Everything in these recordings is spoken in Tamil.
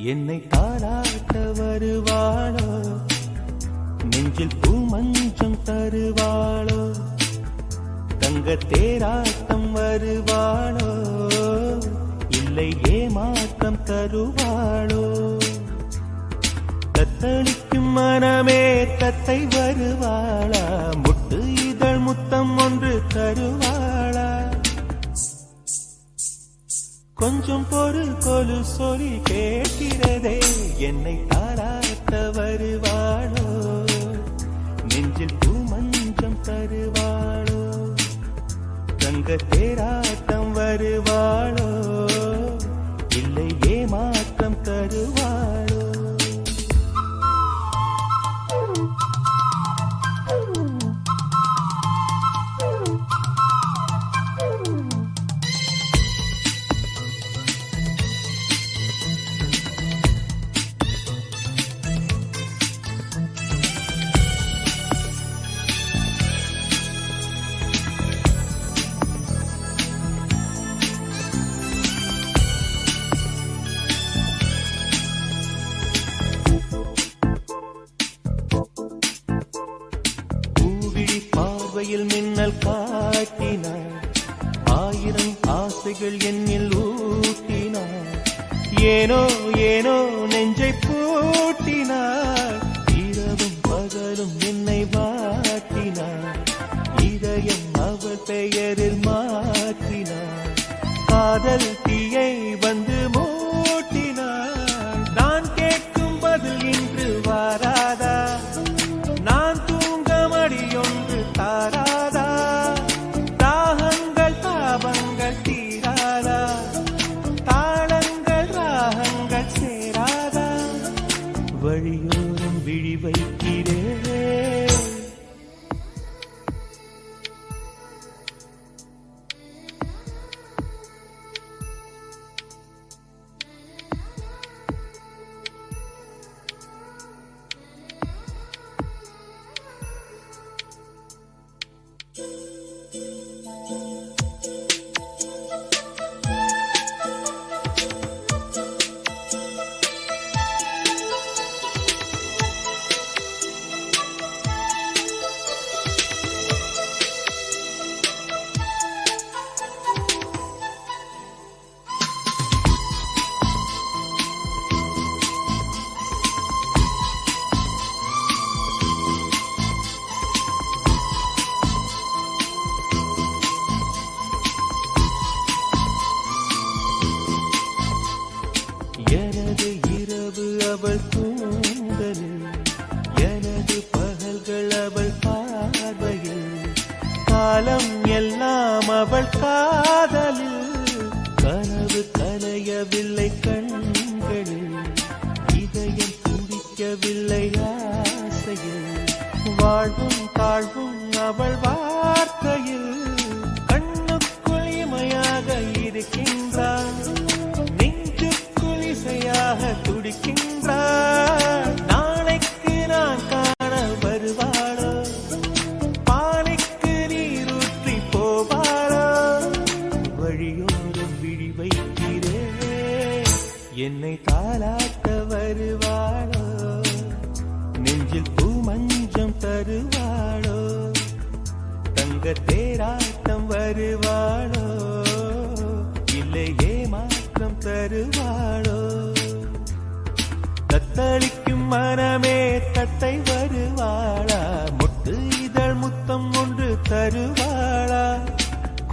என்னை தாளாட்ட வருவாளோ, நெஞ்சில் பூமஞ்சம் தருவாளோ, தங்க தேராட்டம் வருவாளோ, இல்லை ஏமாற்றம் தருவாளோ, தத்தளிக்கும் மனமே தத்தை வருவாளா, முட்டு இதழ் முத்தம் ஒன்று தருவாளா, கொஞ்சம் பொறு கொலு சொல்லி கேட்கிறதே, என்னை தாளாட்ட வருவாளோ, நெஞ்சில் பூமஞ்சம் தருவாளோ, தங்க தேராட்டம் வருவாளோ, இல்லை ஏமாற்றம் தருவாளோ. மின்னல் காட்டினார், ஆயிரம் ஆசைகள் என்னில் ஊட்டினார், ஏனோ ஏனோ நெஞ்சை பூட்டினார், இரவும் பகலும் என்னை வாட்டினார், இதயம் அவள் பெயரில் மாற்றினார், காதல் தீயை வந்து மூட்டினார், நான் கேட்கும் பதில் இன்று வாராதா, நான் தூங்க மடியொன்று தாராதா, தாகங்கள் தாபங்கள் தீராதா, தாளங்கள் ராகங்கள் சேராதா, வழியோரம் விழி வைக்கிறேன், எனது இரவு அவள் தூங்கலில், எனது பகல்கள் அவள் பார்வையில், காலம் எல்லாம் அவள் காதலில், கனவு கலையவில்லை கண்களில், இதயம் துடிக்கவில்லை ஆசையில், வாழ்வும் தாழ்வும் அவள் வார்த்தையில், கண்ணுக்குள் இமையாக இருக்கின்றான், துடிக்கின்றார், நாளைக்கு நான் காண வருவாளோ, பானைக்கு நீரூற்றி போவாளோ, வழியோரம் விழி வைக்கிறேன், என்னை தாளாட்ட வருவாளோ, நெஞ்சில் பூமஞ்சம் தருவாளோ, தங்க தேராட்டம் வருவாளோ, இல்லை ஏமாற்றம் தருவாளோ, தத்தளிக்கும் மனமே தத்தை வருவாளா, முட்டு இதழ் முத்தம் ஒன்று தருவாளா,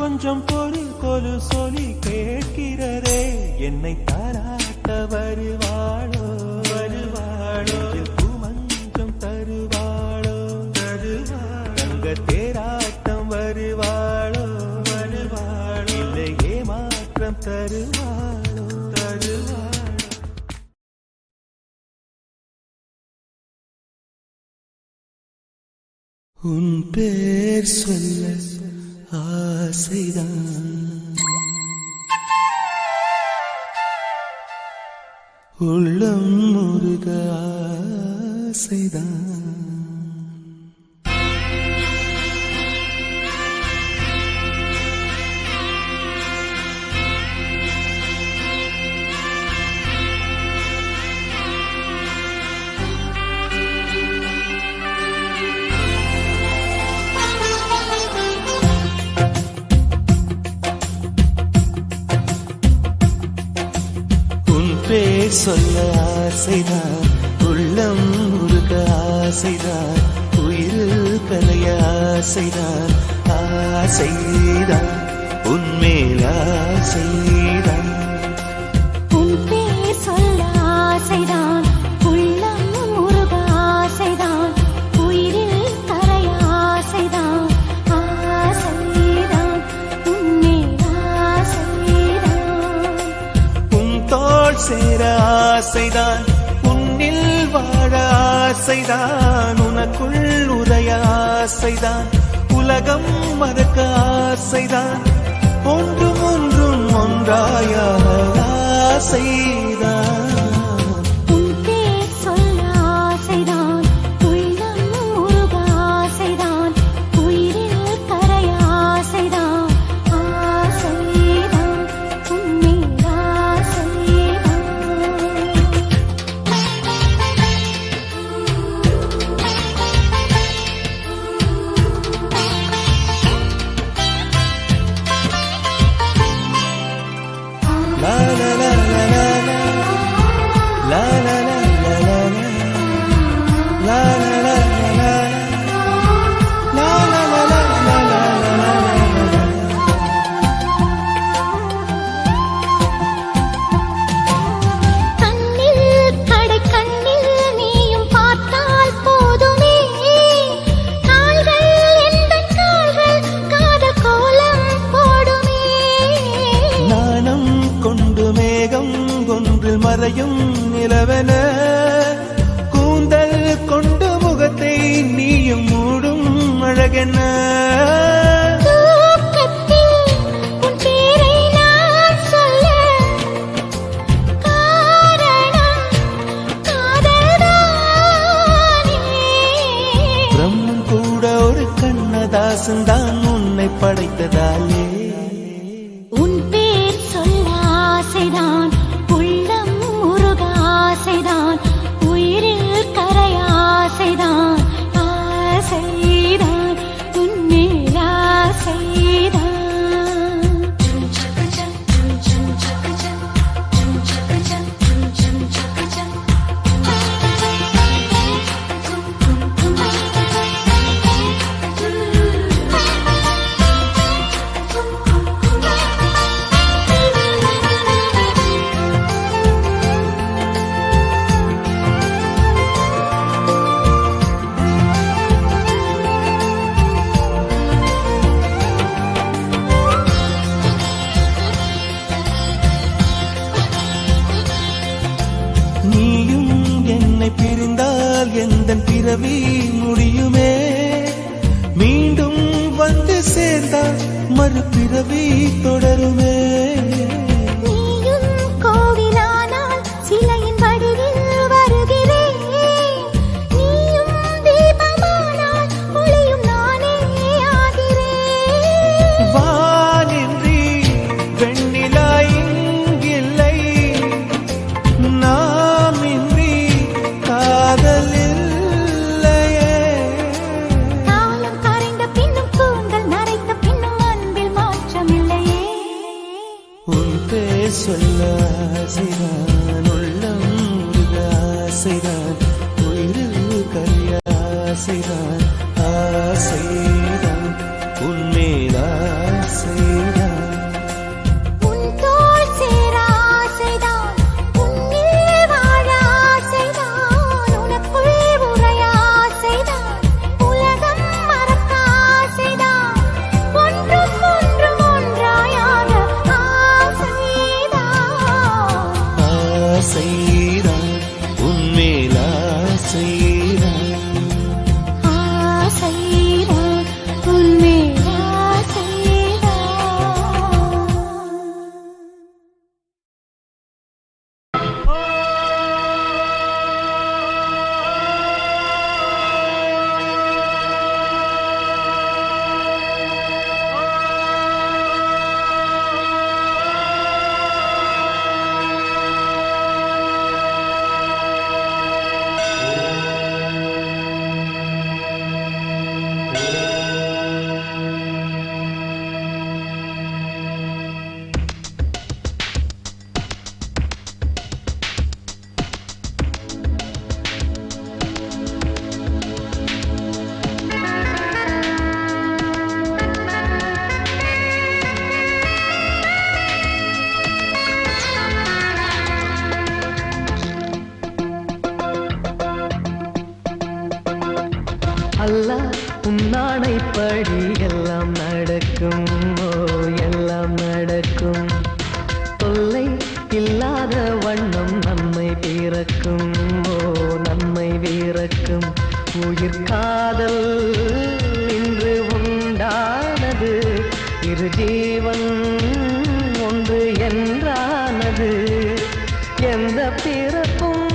கொஞ்சம் பொறு கொலு சொல்லி கேட்கிறதே, என்னை தாளாட்ட வருவாளோ, வருவாளோ, பூமஞ்சம் தருவாளோ, தருவாளோ, தங்க தேராட்டம் வருவாளோ, வருவாளோ, இல்லை ஏமாற்றம் தருவாளோ, தருவாளோ. உன் பேர் சொல்ல ஆசைதான், உள்ளம் முருக ஆசைதான், சொல்ல ஆசைதான், உள்ளம் உருக ஆசைதான், உயிரில் கலைய ஆசைதான், ஆசைதான் உன்மேல் ஆசைதான். உன் பேர் சொல்ல ஆசைதான், உள்ளம் உருக ஆசைதான், உயிரில் கரைய ஆசைதான், ஆசைதான் உன்மேல் ஆசைதான். உன் தோள் சேர ஆசைதான், உன்னில் வாழ ஆசைதான், உனக்குள் உரைய ஆசைதான், உலகம் மறக்க ஆசைதான், ஒன்றும் ஒன்றும் ஒன்றாயாக ஆசைதான். உன் பேர் சொல்ல ஆசைதான், உள்ளம் உருக ஆசைதான், உயிரில் கரைய ஆசைதான், ஆசைதான் உன்மேல் ஆசைதான். La la la la la la la la la la la la la la la கண்ணில் கடை கண்ணில் நீயும் பார்த்தால் போதுமே, கால்கள் எந்தன் கால்கள் காதல் கோலம் போடுமே. நாணம் கொண்டு மேகம் ஒன்றில் மறையும் நிலவென, கூந்தல் கொண்டு முகத்தை நீயும் மூடும் அழகென. தூக்கத்தில் உன் பேரை நான் சொல்ல காரணம் காதல்தானே. பிரம்மன் கூட ஒரு கண்ணதாசன் தான் உன்னை படைத்ததாலே. உன் பேர் சொல்ல ஆசைதான், உள்ளம் உருக ஆசைதான், உயிரில் கரைய ஆசைதான், ஆசைதான் உன்மேல் ஆசைதான். நீயும் என்னை பிரிந்தால் எந்தன் பிறவி முடியுமே, மீண்டும் வந்து சேர்ந்தால் மறுபிறவி தொடருமே. நீயும் கோவிலானால் சிலையின் வடிவில் வருகிறேன், நீயும் தீபமானால் ஒளியும் நானே ஆகிறேன். வானின்றி வெண்ணிலா இங்கில்லை, நாமின்றி காதல் இல்லையே. காலம் கரைந்த பின்னும் கூந்தல் நரைத்த பின்னும் அன்பில் மாற்றமில்லையே. உன் பேர் சொல்ல ஆசைதான், உள்ளம் உருக ஆசைதான், உயிரில் கரிய ஆசைதான், ஆசைதான் உன்மேல் ஆசைதான். உன் தோள் சேர ஆசைதான், உன்னில் வாழ ஆசைதான், உனக்குள் உரைய ஆசைதான், உலகம் மறக்க ஆசைதான், ஒன்றும் ஒன்றும் ஒன்றாயாக ஆசைதான். ஆசைதான் உன்மேல் ஆசைதான். ஆசைதான் அல்லாஹ் உன்னானைப்படி எல்லாம் நடக்கும், ஓ எல்லாம் நடக்கும். தொல்லை இல்லாத வண்ணம் நன்மை பிறக்கும், ஓ நன்மை பிறக்கும். உயிர் காதல் இன்று உண்டானது, இரு ஜீவன் ஒன்று என்றானது. எந்த பிறப்பும்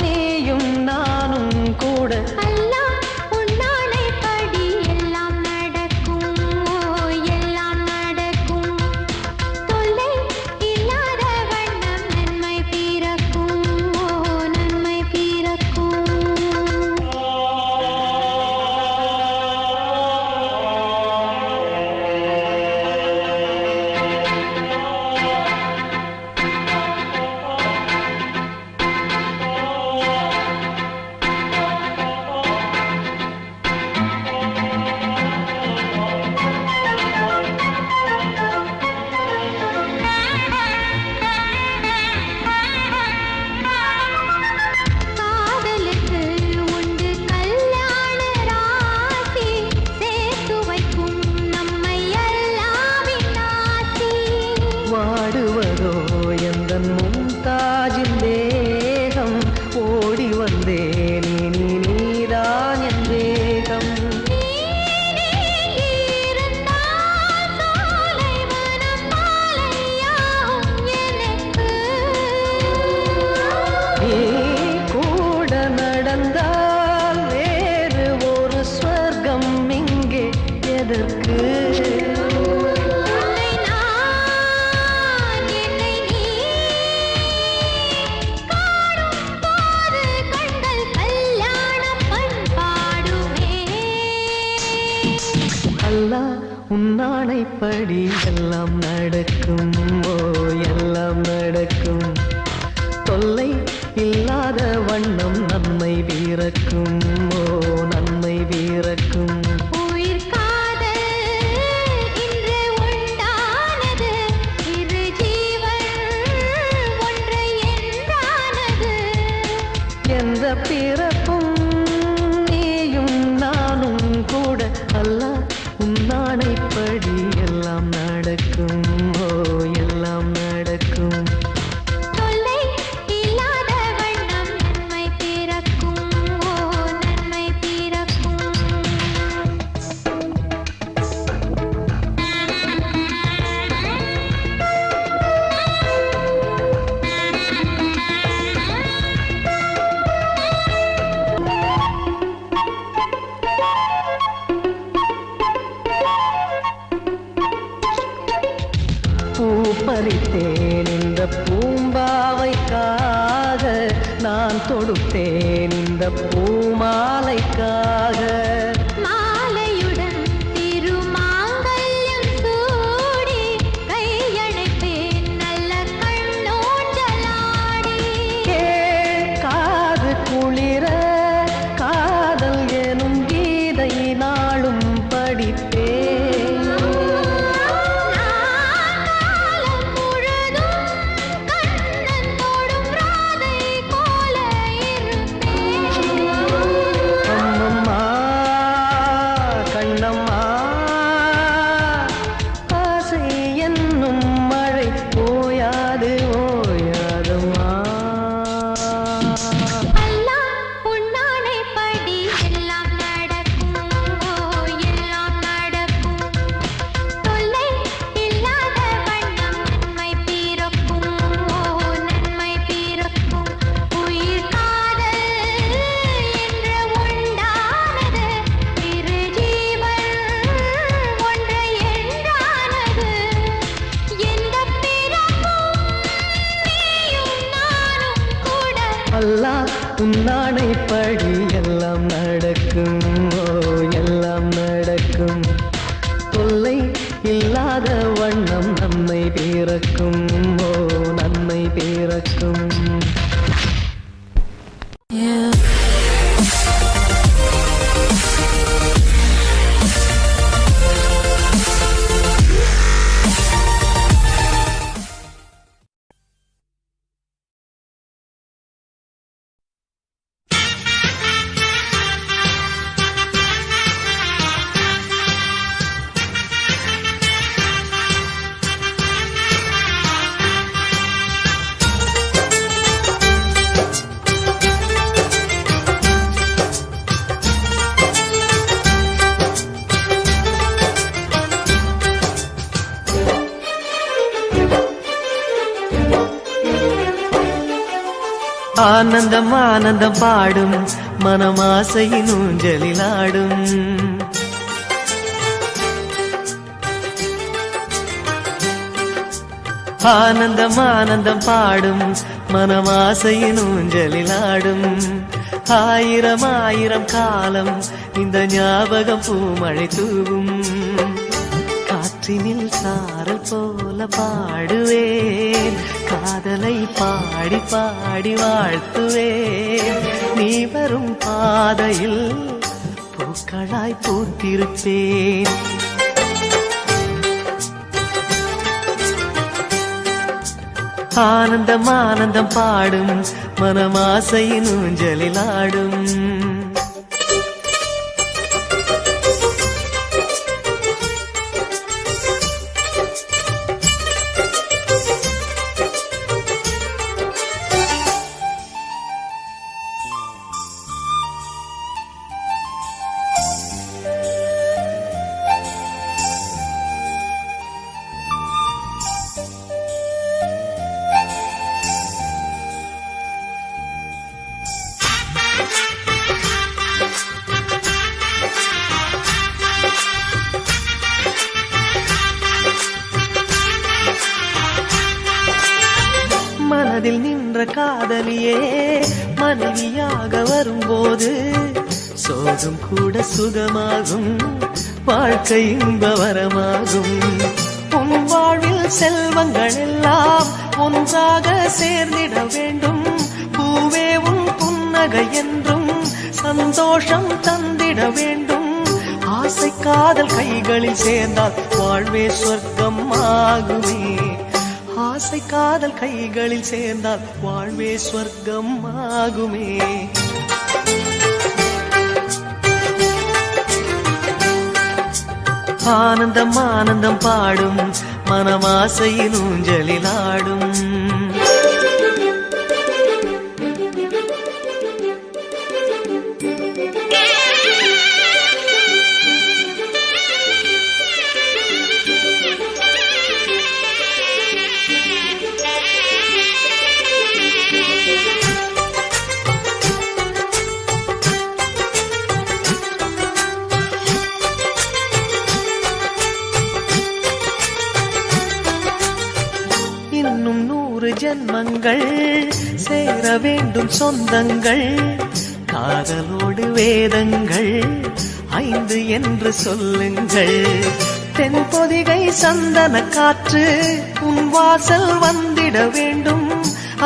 நீயும் நானும் கூட அல்லாஹ் உன்னானைப்படி எல்லாம் நடக்கும், ஓ எல்லாம் நடக்கும். தொல்லை இல்லாத வண்ணம் நன்மை பிறக்கும், ஓ நன்மை பிறக்கும். காதலுக்கு உண்டு கல்யாண ராசி, சேர்த்து வைக்கும் நம்மை எல்லாவின் ஆசி. வாடுவதோ எந்தன் மும்தாஜின் தேகம், ஓடி வந்தேன் இனி நீதான் என் தேகம். நீனே இருந்தால் சோலைவனம் மாலையாகும் எனக்கு. நீ கூட நடந்தால் வேறு ஒரு ஸ்வர்க்கம் இங்கே எதற்கு? உன்னை நான் என்னை நீ காணும் போது கண்கள் கல்யாணப் பண்பாடுமே. அல்லாஹ் உன்னானைப்படி எல்லாம் நடக்கும், ஓ எல்லாம் நடக்கும். தொல்லை இல்லாத வண்ணம் நன்மை பிறக்கும், ஓ நன்மை பிறக்கும். உயிர் காதல் இன்று உண்டானது, இரு ஜீவன் ஒன்று என்றானது. எந்த பிறப்பும் நீயும் நானும் கூட அல்லாஹ் உன்னானைப்படி எல்லாம் நடக்கும், ஓ எல்லாம் நடக்கும். தொல்லை இல்லாத வண்ணம் நன்மை பிறக்கும், ஓ நன்மை பிறக்கும். பூ பறித்தேன் இந்த பூம்பாவைக்காக, நான் தொடுத்தேன் இந்த பூமாலைக்காக. மாலையுடன் திருமாங்கல்யம் சூடி, கையணைப்பேன் நல்ல கண்ணோஞ்சலாடி. காது குளிர காதல் எனும் கீதை நாளும் படிப்பேன். காலம் முழுதும் கண்ணன் தொடும் ராதை போல இருப்பேன். அம்மம்மா கண்ணம்மா, ஆசை என்னும் மழை ஓயாது ஓயாதம்மா. அல்லாஹ் உன்னானைப்படி எல்லாம் நடக்கும், ஓ எல்லாம் நடக்கும். தொல்லை இல்லாத வண்ணம் நன்மை பிறக்கும், ஓ நன்மை பிறக்கும். உயிர் காதல் என்று உண்டானது, இரு ஜீவன் ஒன்று என்றானது. எந்த பிறப்பும் நீயும் நானும் கூட அல்லாஹ் உன்னானைப்படி எல்லாம் நடக்கும், ஓ எல்லாம் நடக்கும். தொல்லை இல்லாத வண்ணம் நன்மை பிறக்கும், ஓ நன்மை பிறக்கும். ஆனந்தம் ஆனந்தம் பாடும் மனம் ஆசையின் ஊஞ்சலிலாடும். ஆனந்தம் ஆனந்தம் பாடும் மனம் ஆசையின் ஊஞ்சலிலாடும். ஆயிரம் ஆயிரம் காலம் இந்த ஞாபகம் பூமழை தூவும். காற்றினில் சாரல் போல பாடுவேன், காதலை பாடி பாடி வாழ்த்துவேன். நீ வரும் பாதையில் பூக்களாய் பூத்திருப்பேன். ஆனந்தம் ஆனந்தம் பாடும் மனம் ஆசையின் ஊஞ்சலிலாடும். மனதில் நின்ற காதலியே மனைவியாக வரும்போது சோகம் கூட சுகமாகும், வாழ்க்கை இன்பவரமாகும். உன் வாழ்வில் செல்வங்கள் எல்லாம் ஒன்றாக சேர்ந்திட வேண்டும். பூவே உன் புன்னகை என்றும் சந்தோஷம் தந்திட வேண்டும். ஆசை காதல் கைகளில் சேர்ந்தால் வாழ்வே சொர்க்கம் ஆகுமே. ஆசை காதல் கைகளில் சேர்ந்தால் வாழ்வே சொர்க்கம் ஆகுமே. ஆனந்தம் ஆனந்தம் பாடும் மனம் ஆசையின் ஊஞ்சலிலாடும். இன்னும் 100 ஜன்மங்கள் சேர வேண்டும் சொந்தங்கள். காதலோடு வேதங்கள் 5 என்று சொல்லுங்கள். தென்பொதிகை சந்தன காற்று உன் வாசல் வந்திட வேண்டும்.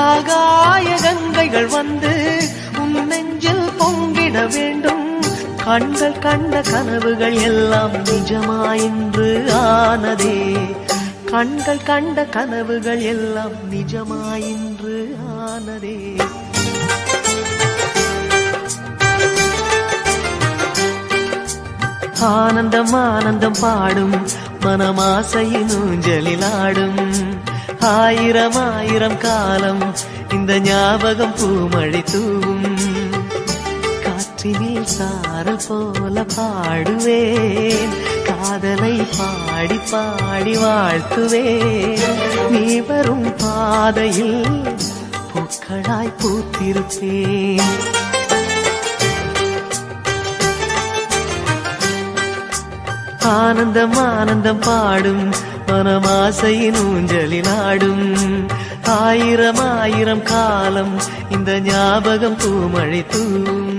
ஆகாய கங்கைகள் வந்து உன் நெஞ்சில் பொங்கிட வேண்டும். கண்கள் கண்ட கனவுகள் எல்லாம் நிஜமாயின்று ஆனதே. கண்கள் கண்ட கனவுகள் எல்லாம் நிஜமாயின்று ஆனதே. ஆனந்தம் ஆனந்தம் பாடும் மனம் ஆசையின் ஊஞ்சலிலாடும். ஆயிரம் ஆயிரம் காலம் இந்த ஞாபகம் பூமழை தூவும். காற்றினில் சாரல் போல பாடுவேன், காதலை பாடி பாடி வாழ்த்துவேன். நீ வரும் பாதையில் பூக்களாய் பூத்திருப்பேன். ஆனந்தம் ஆனந்தம் பாடும் மனம் ஆசையின் ஊஞ்சலிலாடும். ஆயிரம் ஆயிரம் காலம் இந்த ஞாபகம் பூமழை தூவும்.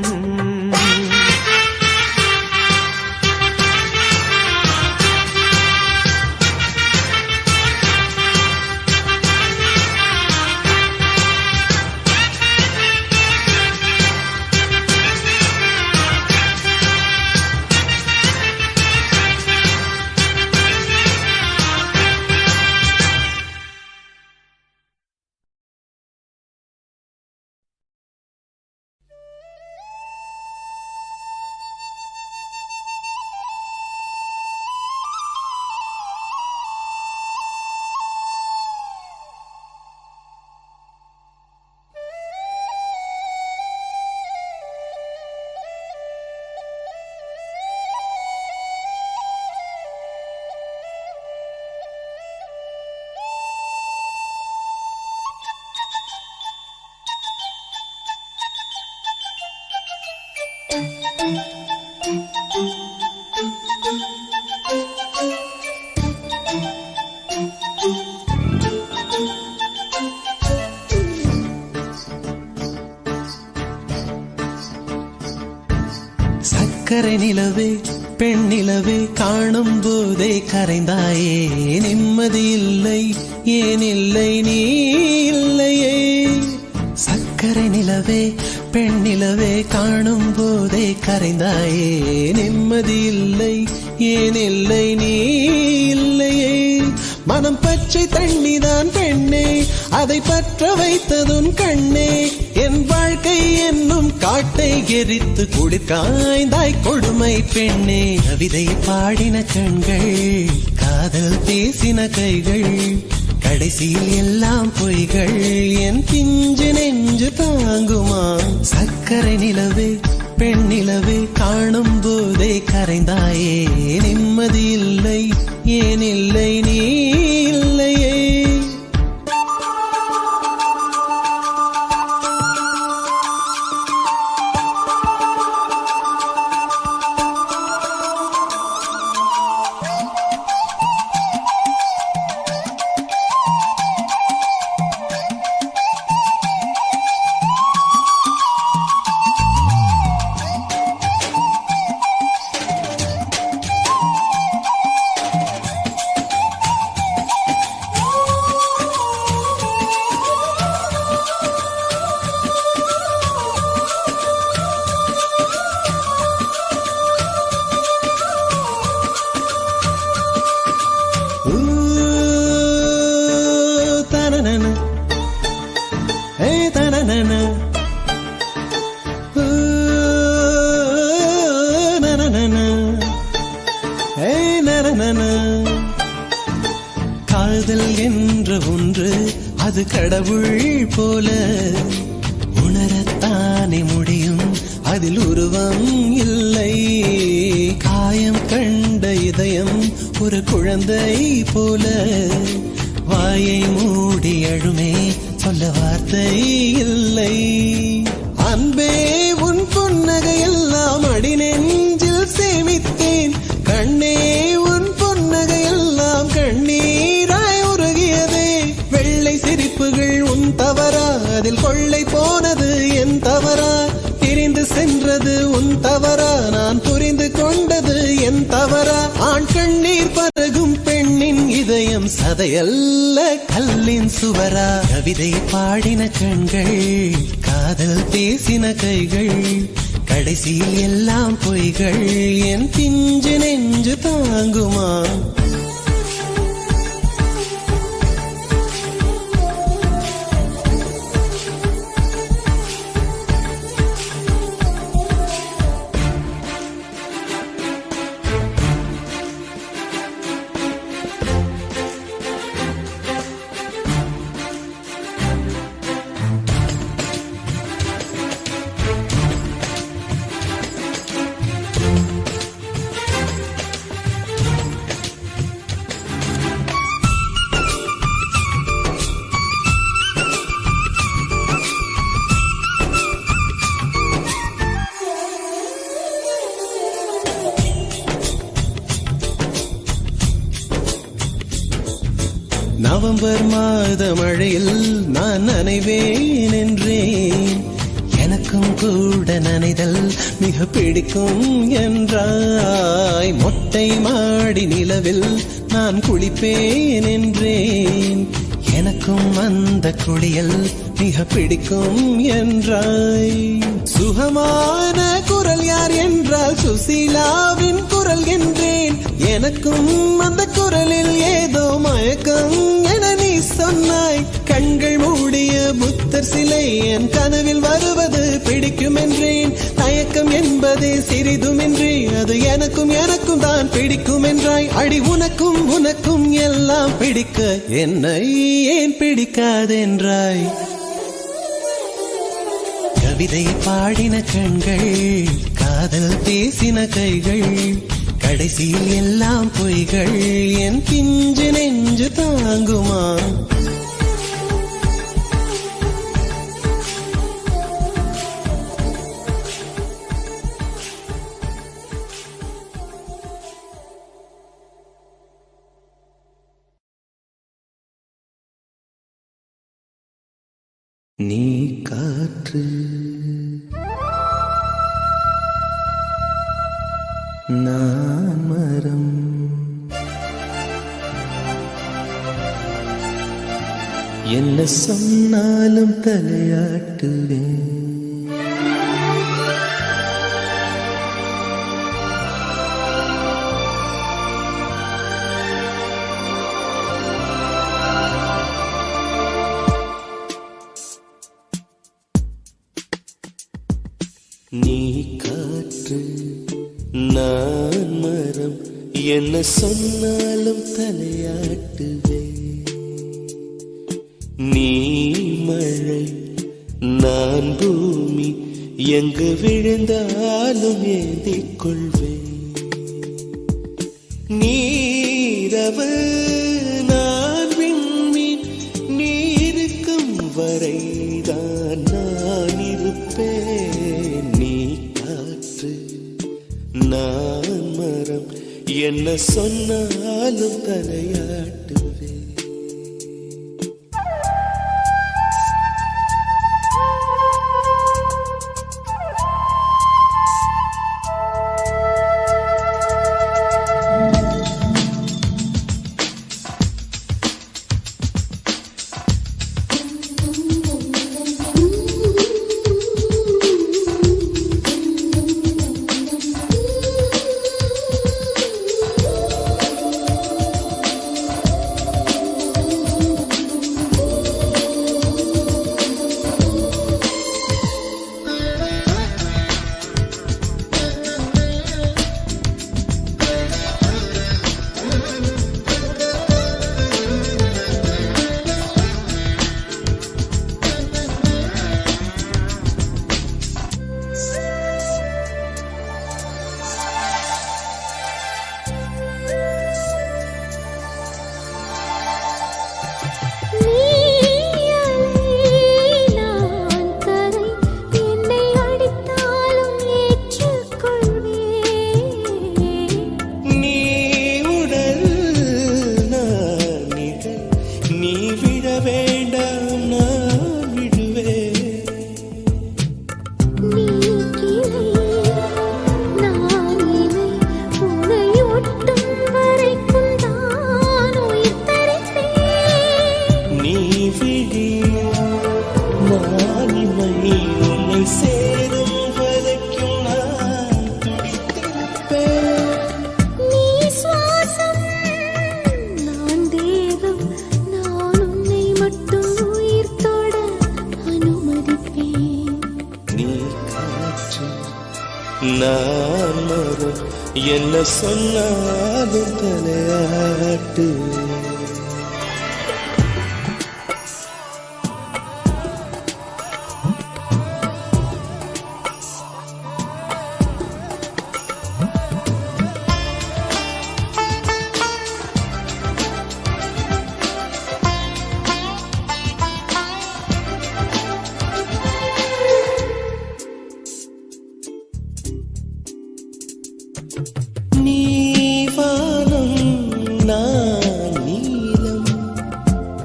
சக்கரை நிலவே பெண் நிலவே காணும் போதே கரைந்தாயே நிம்மதி இல்லை ஏன் இல்லை நீ இல்லையே சக்கரை நிலவே பெண் நிலவே காணும் போதே கரைந்தாயே நிம்மதி இல்லை ஏன் இல்லை நீ இல்லையே மனம் பச்சை தண்ணிதான் பெண்ணே அதை பற்ற வைத்ததுன் கண்ணே என் வாழ்க்கை என்னும் காட்டை எரித்து குளிர்காய்ந்தாய் கொடுமை பெண்ணே கவிதை பாடின கண்கள் காதல் பேசின கைகள் கடைசியில் எல்லாம் பொய்கள் என் பிஞ்சு நெஞ்சு தாங்குமா சக்கரை நிலவே பெண் நிலவே காணும் போதே கரைந்தாயே நிம்மதி இல்லை ஏன் இல்லை நீ இல்லையே காதல் என்ற ஒன்று அது கடவுள் போல உணரத்தானே முடியும் அதில் உருவம் இல்லை காயம் கண்ட இதயம் ஒரு குழந்தை போல வாயை மூடி அழுமே சொல்ல வார்த்தை இல்லை அன்பே உன் புன்னகை எல்லாம் அடி நெஞ்சில் சேமித்தேன் கண்ணே உன் புன்னகை எல்லாம் கண்ணீராய் உருகியதே வெள்ளை சிரிப்புகள் உன் தவறா அதில் கொள்ளை போனது என் தவறா பிரிந்து சென்றது உன் தவறா நான் புரிந்து கொண்டது என் தவறா ஆண் கண்ணீர் பருகும் பெண்ணின் இதயம் சதையல்ல கல்லின் சுவரா கவிதை பாடின கண்கள் காதல் பேசின கைகள் கடைசியில் எல்லாம் பொய்கள் என் பிஞ்சு நெஞ்சு தாங்குமா நவம்பர் மாத மழையில் நான் நனைவேன் என்றேன் எனக்கும் கூட நனைதல் மிக பிடிக்கும் என்றாய் மொட்டை மாடி நிலவில் நான் குளிப்பேன் என்றேன் எனக்கும் அந்த குளியல் மிக பிடிக்கும் என்றாய் சுகமான குரல் யார் என்றால் சுசீலாவின் குரல் என்றேன் எனக்கும் அந்த குரலில் ஏதோ மயக்கம் என நீ சொன்னாய் கண்கள் மூடிய புத்தர் சிலை என் கனவில் வருவது பிடிக்கும் என்றேன் தயக்கம் என்பதே சிறிதுமின்றி அது எனக்கும் எனக்கும் தான் பிடிக்கும் என்றாய் அடி உனக்கும் உனக்கும் எல்லாம் பிடிக்க என்னை ஏன் பிடிக்காதென்றாய் கவிதை பாடின கண்கள் காதல் பேசின கைகள் கடைசியில் எல்லாம் பொய்கள் என் பிஞ்சு நெஞ்சு தாங்குமா நீ காற்று நான் மரம் என்ன சொன்னாலும் தலையாட்டுவேன் நீ காற்று நான் மரம் என்ன சொன்னாலும் தலையாட்டுவே நீ மழை நான் பூமி எங்கு விழுந்தாலும் ஏந்திக் கொள்வேன் நீரவு நான் விண்மீன் நீருக்கும் வரைதான் நான் இருப்பேன் நீ காற்று நான் மரம் என்ன சொன்னாலும் தலையாட்டுவேன் நான் மரம் என்ன சொன்னாலும் தலையாட்டு நீவானம் நான் நீலம்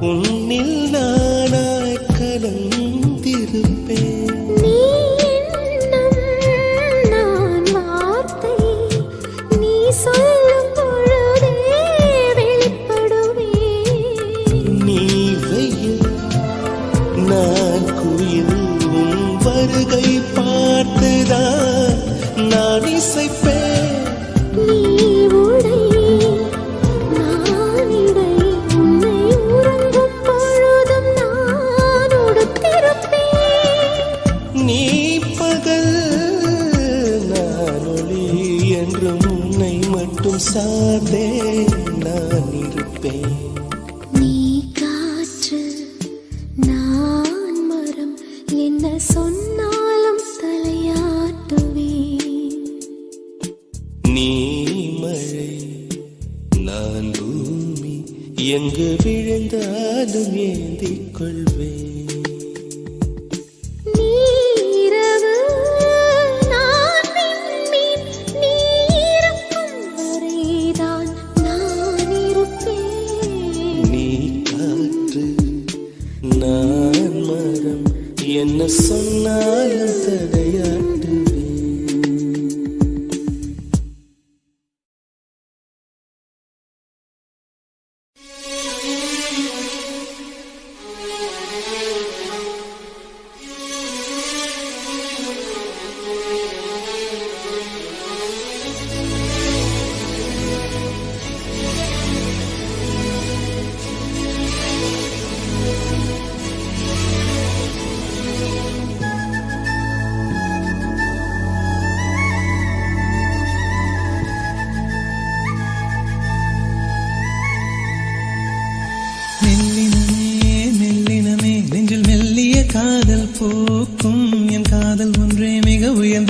உன்னில் நானாய் கலந்திருப்பேன் நீ எண்ணம் நான் வார்த்தை நீ சொல்லும் பொழுதே வெளிப்படுவேன் நீ வெயில் நான் குயில் உன் வருகை பார்த்துதான் நான் இசைப்பேன் நீ உடை நான் இடை உன்னை உறங்கும் பொழுதும் நான் உடுத்திருப்பேன் நீ பகல் நான் ஒளி என்றும் உன்னை மட்டும் சார்ந்தே நான் இருப்பேன் நீ காற்று நான் மரம் என்ன சொன்னாலும் தலையாட்டுவேன் நீ மழை நான் பூமி எங்கு விழுந்தாலும் ஏந்திக் கொள்வேன் நீரவு நான் விண்மீன் நீ இருக்கும் வரைதான் நான் இருப்பேன் நீ காற்று நான் மரம்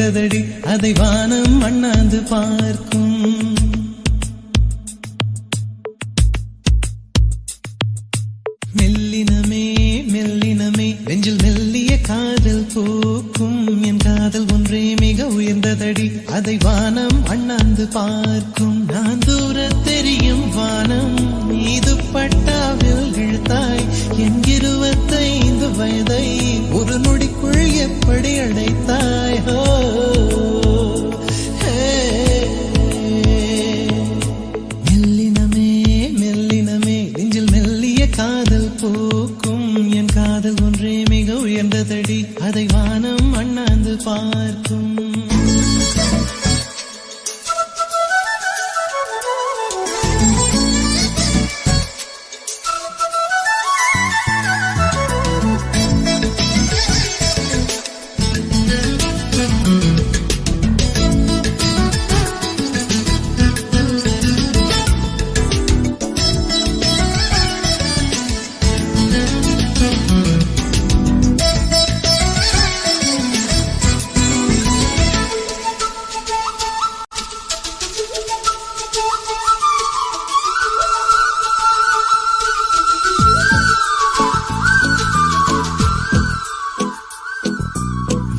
உயர்ந்ததடி அதை வானம் அண்ணாந்து பார்க்கும். மெல்லினமே மெல்லினமே நெஞ்சில் மெல்லிய காதல் பூக்கும். என் காதல் ஒன்றே மிக உயர்ந்ததடி அதை வானம் அண்ணாந்து பார்க்கும். நான் தூர தெரியும் வானம் மீது பட்டாவில் இழுத்தாய் என் 25 வயதை ஒரு நொடிக்குள் எப்படி அடைத்தாய். மெல்லினமே மெல்லினமே நெஞ்சில் மெல்லிய காதல் பூக்கும். என் காதல் ஒன்றே மிக உயர்ந்ததடி அதை வானம் அண்ணாந்து பார்க்கும்.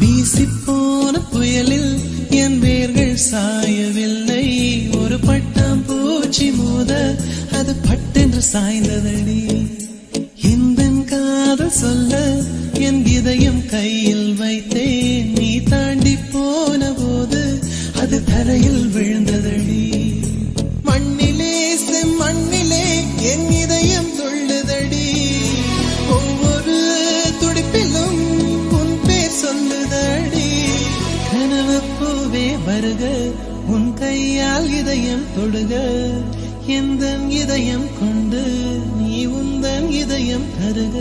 வீசிப்போன புயலில் என் வேர்கள் சாயவில்லை. ஒரு பட்டாம் பூச்சி மோத அது பட்டென்று சாய்ந்ததடி. இந்த காதல் சொல்ல என் இதயம் கையில் வைத்தேன். நீ தாண்டி போன போது அது தரையில் விழுந்ததடி. மண்ணிலே மண்ணிலே என் இதயம் துள்ளுதடி. ஒவ்வொரு துடிப்பிலும் உன் பேர் சொல்லுதடி. கனவு பூவே வருக உன் கையால் இதயம் தொடுக. எந்த இதயம் கொண்டு நீ உந்தன் இதயம் தருக.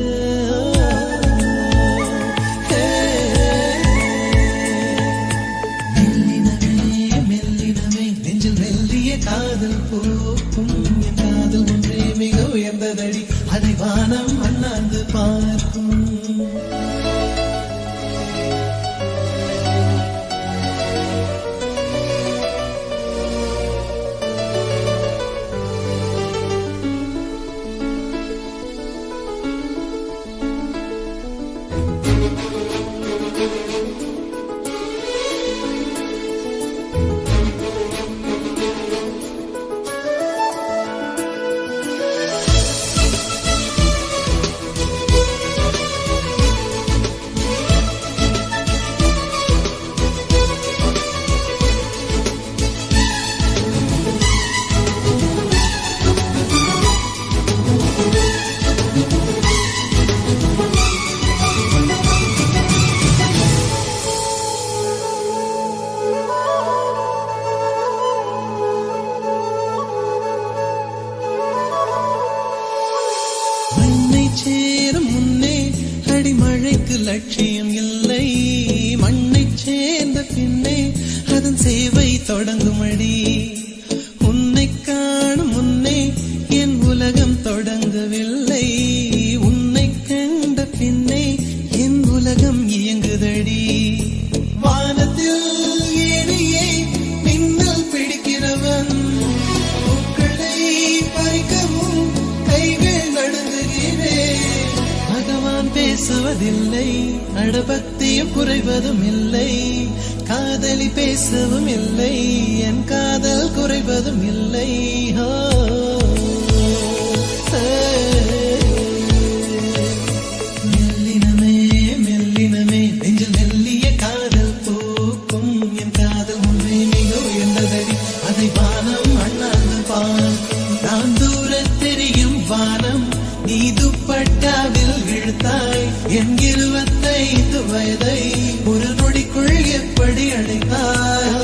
காதல் பூக்கும். என் காதல் ஒன்றே மிக உயர்ந்ததடி அதை வானம் அண்ணாந்து பார்க்கும். சேரும் முன்னே அடிமழைக்கு லட்சியம் இல்லை. மண்ணை சேர்ந்த பின்னே அதன் சேவை தொடங்கும் அடி. உன்னை காணும் முன்னே என் உலகம் தொடங்கவில்லை. உன்னை கண்ட பின்னே என் உலகம் இயங்குதடி. வானத்தில் ஏறியே மின்னல் பிடிக்கிறவன் பூக்களை பறிக்கவும் கைகள் நடுங்குகிறேன். பகவான் பேசுவதில்லை அடபக்தியும் குறைவதும் இல்லை. காதலி பேசவும் இல்லை என் காதல் குறைவதும் இல்லை. மெல்லினமே மெல்லினமே நெஞ்சில் மெல்லிய காதல் பூக்கும். என் காதல் ஒன்றே மிக உயர்ந்ததடி அதை வானம் அண்ணாந்து பார்க்கும். நான் தூர தெரியும் வானம் நீ துப்பட்டாவில் இழுத்தாய் என் 25 வயதை ஒரு நொடிக்குள் எப்படி அடைத்தாய்.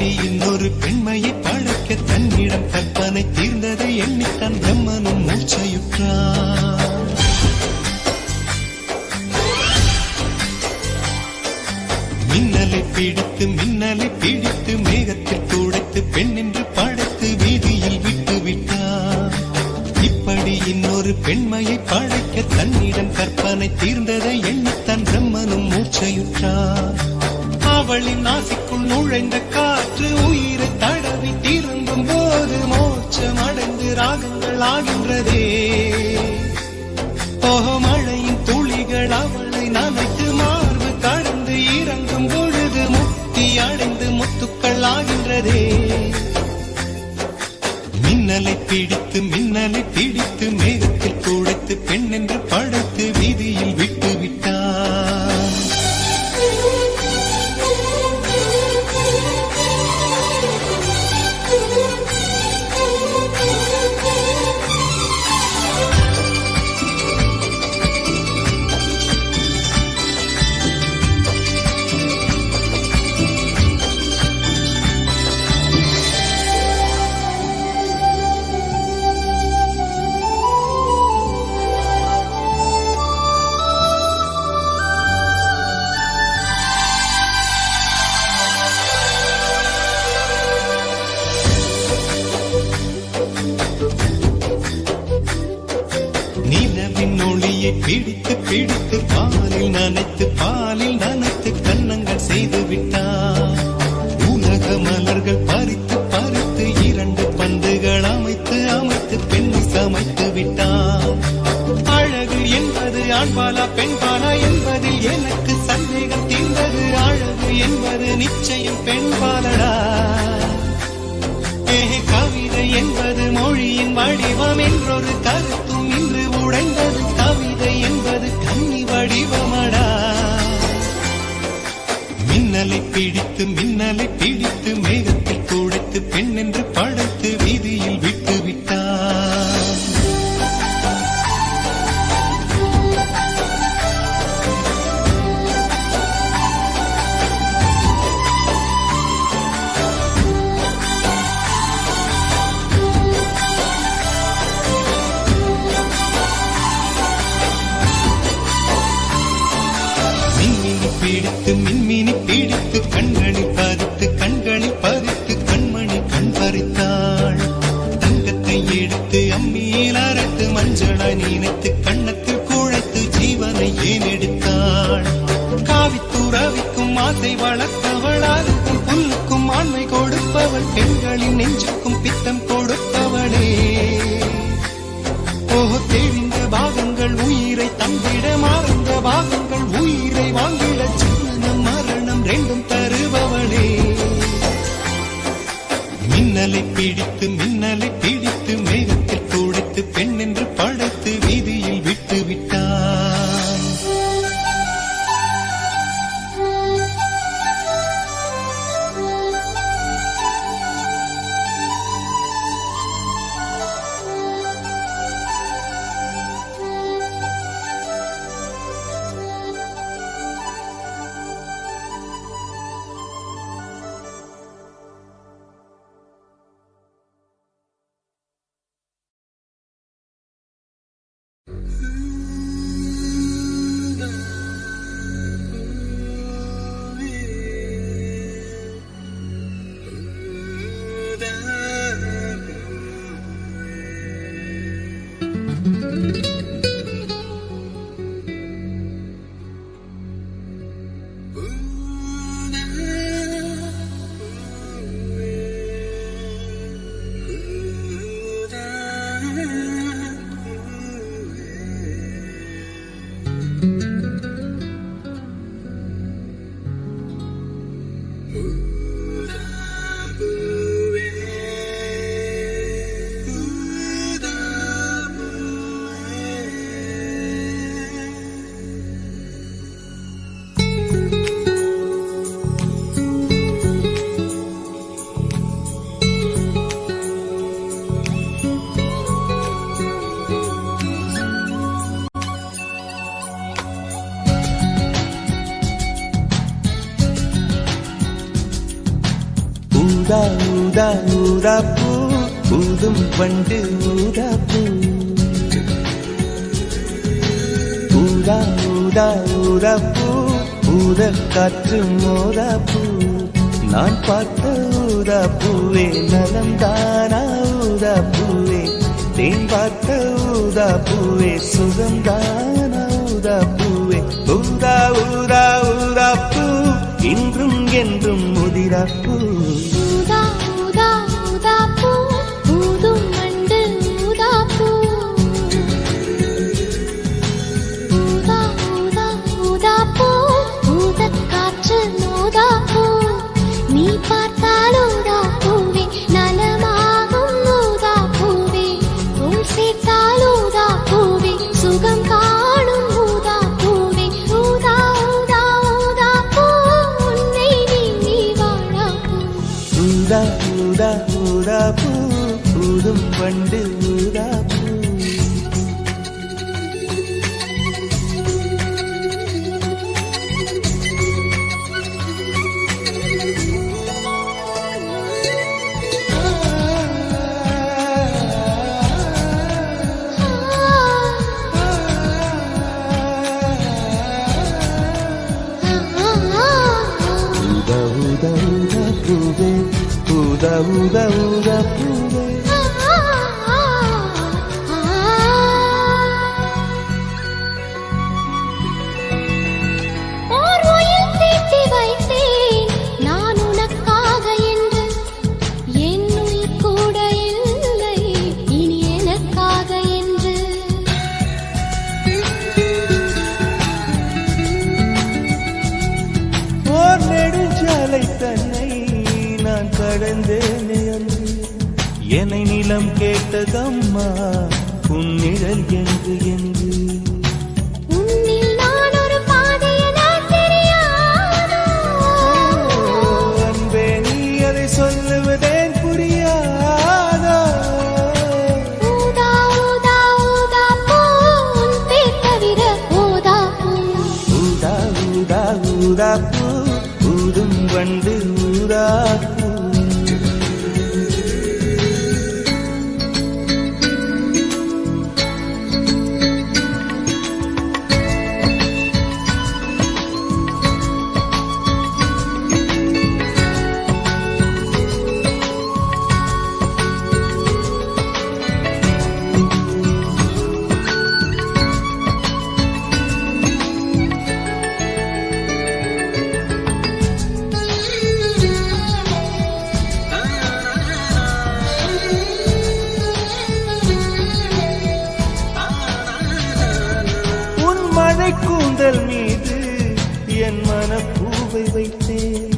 இப்படி இன்னொரு பெண்மையை படைக்க தன்னிடம் கற்பனை தீர்ந்ததை எண்ணித்தான் பிரம்மனும் மூச்சையுற்றார். மின்னலை பிடித்து மேகத்தில் துடைத்து பெண் என்று படைத்து வீதியில் விட்டு விட்டார். இப்படி இன்னொரு பெண்மையை படைக்க தன்னிடம் கற்பனை தீர்ந்ததை எண்ணித்தான் பிரம்மனும் மூச்சையுற்றார். அவளின் நாசிக்குள் நுழைந்த காற்று உயிரை தடவி திரும்பும் போது மோட்சம் அடைந்து ராகங்கள் ஆகின்றதே. மழையின் துளிகள் அவளை நனைத்து மார்பு கடந்து இறங்கும் பொழுது முக்தி அடைந்து முத்துக்கள் ஆகின்றதே. மின்னலை பிடித்து மேகத்தில் துடைத்து பெண் என்று படைத்து வீதியில் விட்டு விட்டார். பிடித்து பாலில் நனைத்து கன்னங்கள் செய்து விட்டார். உலக மலர்கள் பறித்து இரண்டு பந்துகள் அமைத்து பெண்ணை சமைத்து விட்டார். அழகு என்பது ஆண்பாலா பெண்பாலா என்பதில் எனக்கு சந்தேகம் தீர்ந்தது. அழகு என்பது நிச்சயம் பெண்பாலடா. கவிதை என்பது மொழியின் வடிவம் என்றொரு கருத்தும் இன்று உடைந்தது. கவிதை என்பது கன்னி வடிவமடா. மின்னலை பிடித்து மேகத்தில் துடைத்து பெண் என்று படைத்து வீதியில் விட்டு விட்டார். மின்மினி பிடித்து கண்களில் பறித்து கண்மணி கண் பறித்தாள். தங்கத்தை எடுத்து அம்மியில் அரைத்து மஞ்சளாய் நினைத்து கண்ணத்தில் குழைத்து ஜீவனை ஏன் எடுத்தாள். காவித்துறவிக்கும் ஆசை வளர்த்தவள். அதுக்கும் புல்லுக்கும் ஆண்மை கொடுப்பவள். பெண்களின் நெஞ்சுக்கும் பித்தம் கொடுப்பவளே. தெரிந்த பாகங்கள் உயிரை தந்திட மறந்த பாகங்கள் உயிரை வாங்கிட ஜனனம் மரணம் ரெண்டும் தருபவளே. மின்னலை பிடித்து மேகத்தில் துடைத்து பெண் என்று படைத்து வீதியில் விட்டு விட்டார். ஊதா ஊதா ஊதா பூ ஊதும் பண்டு ஊதா பூ ஊதா ஊதா ஊதா பூ ஊத காற்று மோதா பூ நான் பார்த்த ஊதா பூவே நலம்தானா ஊதா பூவே தேன் பார்த்த ஊதா பூவே சுகம்தானா ஊதா பூவே ஊதா ஊதா ஊதா பூ இன்றும் என்றும் முதிரா பூ ஊதா ஊதா ஊதா பூ ஊதும் வண்டு ஊதா பூ ஊதா ஊதா ஊதா பூ ஊதக் காற்று மோதா பூ நீ பார்த்தால் ஊதா பூவே நலமாகும் ஊதா பூவே உள் சேர்த்தால் ஊதா பூவே சுகம் காணும் ஊதா பூவே ஊதா ஊதா ஊதா பூ உன்னை நீ வாழா பூ ஊதா ஊதா ஊதா பூ ஊதும் வண்டு ஊதா பூ ஊதா ஊதா ஊதா பூவே ஊதா ஊதா ஊதா பூவே ஓர் உயில் தீட்டி வைத்தேன் நான் உனக்காக என்று என் உயிர் கூட இல்லை இனி எனக்காக என்று ஓர் நெடுஞ்சாலை தன்னை நான் கடந்தேனே அன்று என்னை நிலம் கேட்டதம்மா உன்னிழல் என்று என்று உன்னில் நான் ஒரு பாதை என தெரியாதோ அன்பே நீ அதை சொல்லுவதேன் புரியாதோ ஊதா ஊதா ஊதா பூ உன் பேர் தவிர ஊதா பூ ஊதா ஊதா ஊதா பூ ஊதும் வண்டு ஊதா பூ உன் மழை கூந்தல் மீது என் மனப்பூவை வைத்தேன்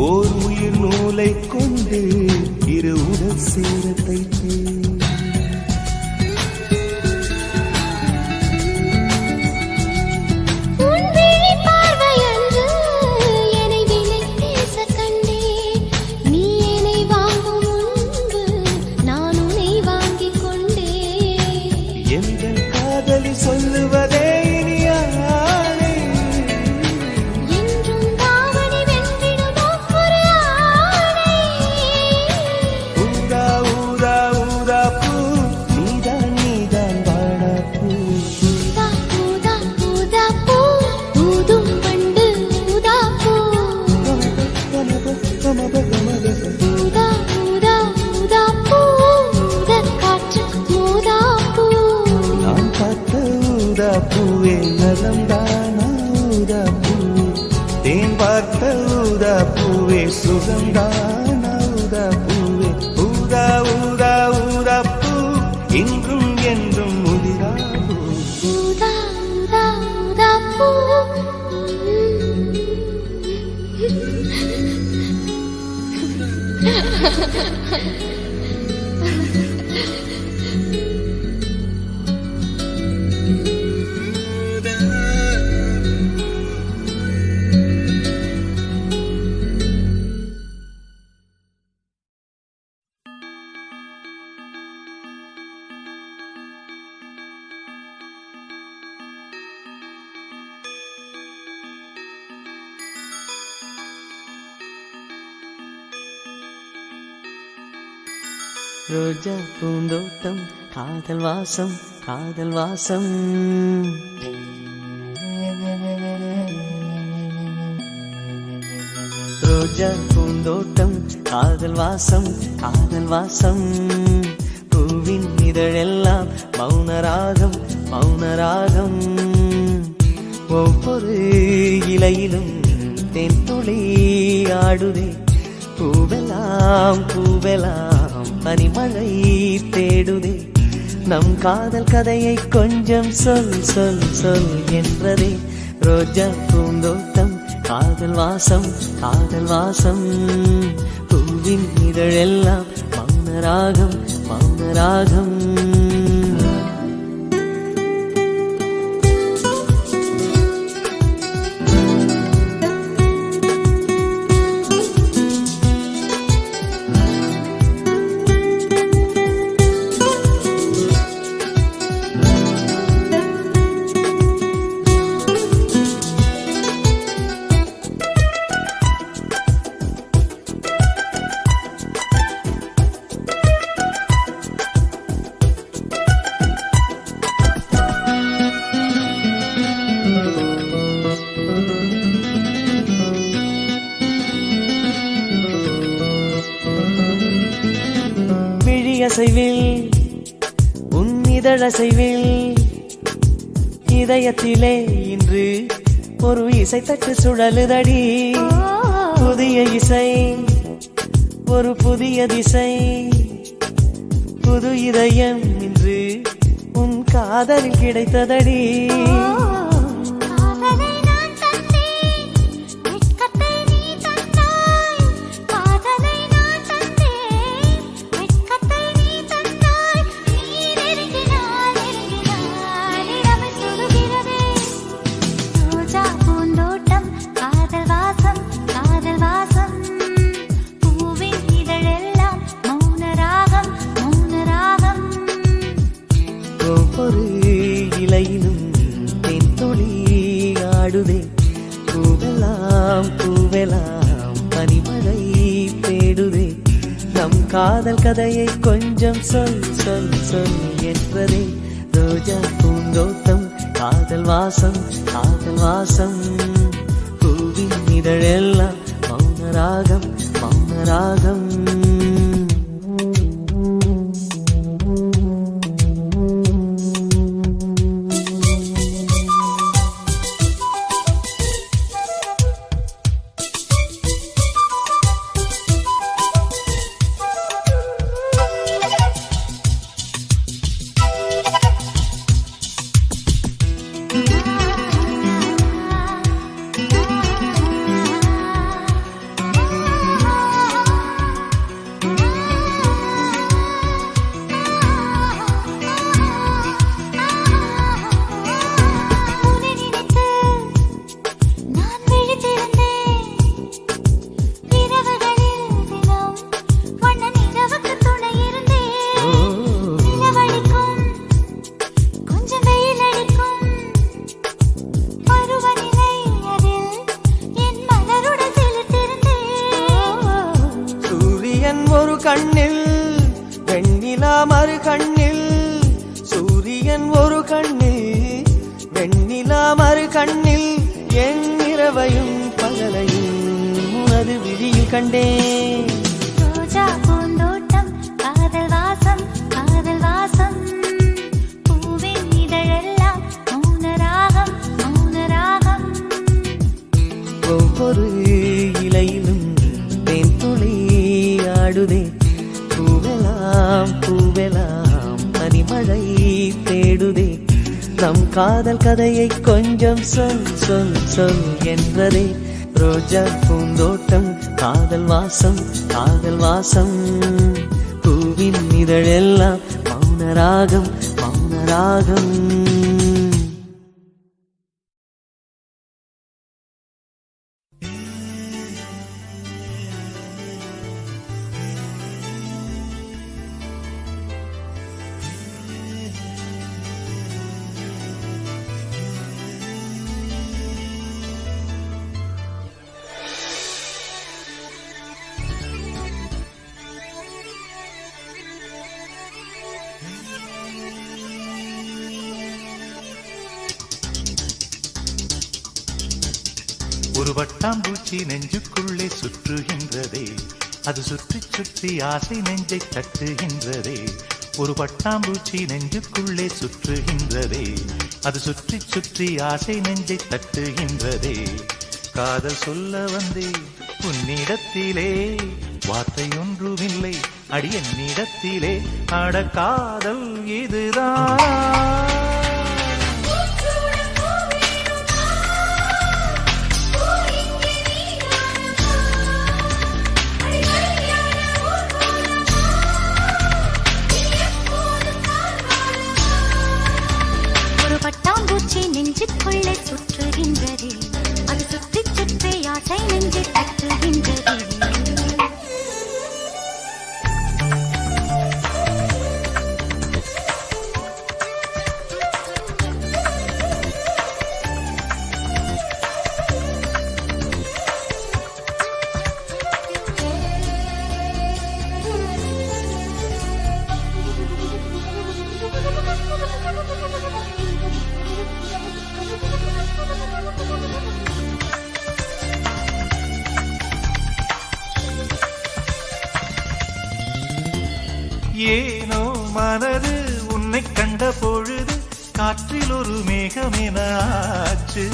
ஓர் உயிர் நூலை கொண்டு இரு உடல் சேர தைத்தேன் உன் விழி பார்வையன்று என்னை விலை பேச கண்டேன் நீ என்னை வாங்கும் முன்பு நான் உன்னை வாங்கிக் கொண்டேன் எங்கள் காதலி சொல்லுவதே இனியானே என்றும் தாவணி வென்றிடும் ஒவ்வொரு ஆணை ஊதா ஊதா ஊதா பூ நீதான் நீதான் வாடா பூ ஊதா ஊதா ஊதா பூ ஊதும் வண்டு ஊதா பூ ஊதா ஊதா ஊதா பூ ஊதக் காற்று மோதா பூ நான் பார்த்த ஊதா பூவே நலம்தானா ஊதா பூவே தேன் பார்த்த ஊதா பூவே சுகம்தானா ஊதா பூவே ஊதா ஊதா ஊதா பூ இன்றும் என்றும் முதிரா பூ ஊதா ஊதா ஊதா பூ ரோஜா பூந்தோட்டம் காதல் வாசம் காதல் வாசம். ரோஜா பூந்தோட்டம் காதல் வாசம் காதல் வாசம். பூவின் இதழெல்லாம் மௌனராகம் மௌனராகம். ஒவ்வொரு இலையிலும் தென்துளி ஆடுதே. பூவெல்லாம் பூவெல்லாம் பனிமழை தேடுதே. நம் காதல் கதையை கொஞ்சம் சொல் சொல் சொல் என்றதே. ரோஜா பூந்தோட்டம் காதல் வாசம் காதல் வாசம். பூவின் இதழெல்லாம் மௌனராகம் மௌனராகம். அசைவில் உன் இதழசைவில் இதயத்திலே இன்று ஒரு இசை தட்டு சுழலுதடி. புதிய இசை ஒரு புதிய திசை. புது இதயம் இன்று உன் காதலில் கிடைத்ததடி. ஒவ்வொரு இலையிலும் தென்துளி ஆடுதே. பூவெல்லாம் பூவெல்லாம் பனிமழை தேடுதே. நம் காதல் கதையை கொஞ்சம் சொல் சொல் சொல் என்றதே. ரோஜா பூந்தோட்டம் காதல் வாசம் காதல் வாசம். பூவின் இதழெல்லாம் மௌனராகம் மௌனராகம். ஒரு கண்ணில் வெண்ணிலா மறு கண்ணில். சூரியன் ஒரு கண்ணில் வெண்ணிலா மறு கண்ணில். என் இரவையும் பகலையும் உனது விழியில் கண்டேன். ரோஜா பூந்தோட்டம் காதல் வாசம் காதல் வாசம். பூவின் இதழெல்லாம் மௌனராகம் மௌனராகம். ஒவ்வொரு இலையிலும் தென்துளி ஆடுதே. பூவெல்லாம் பூவெல்லாம் பனிமழை தேடுதே. நம் காதல் கதையை கொஞ்சம் சொல் சொல் சொல் என்றதே. ரோஜா பூந்தோட்டம் காதல் வாசம் காதல் வாசம். பூவின் இதழெல்லாம் மௌனராகம் மௌனராகம். ஒரு வட்டாம்பூச்சி நெஞ்சுக்குள்ளே சுற்றுகின்றதே, அது சுற்றி சுற்றி ஆசை நெஞ்சை தட்டுகின்றதே. ஒரு பட்டாம்பூச்சி நெஞ்சுக்குள்ளே சுற்றுகின்றதே, அது சுற்றி சுற்றி ஆசை நெஞ்சை தட்டுகின்றதே. காதல் சொல்ல வந்தே உன்னிடத்திலே, வார்த்தை ஒன்றுமில்லை அடி என்னிடத்திலே. அட காதல் இதுதான். பட்டாம்பூச்சி நெஞ்சுக்குள்ளே சுற்றுகின்றதே, அது சுற்றி சுற்றி ஆசை நெஞ்சை தட்டுகின்றதே. ஏனோ மனது உன்னை கண்ட பொழுது காற்றில் ஒரு மேகமென ஆச்சு.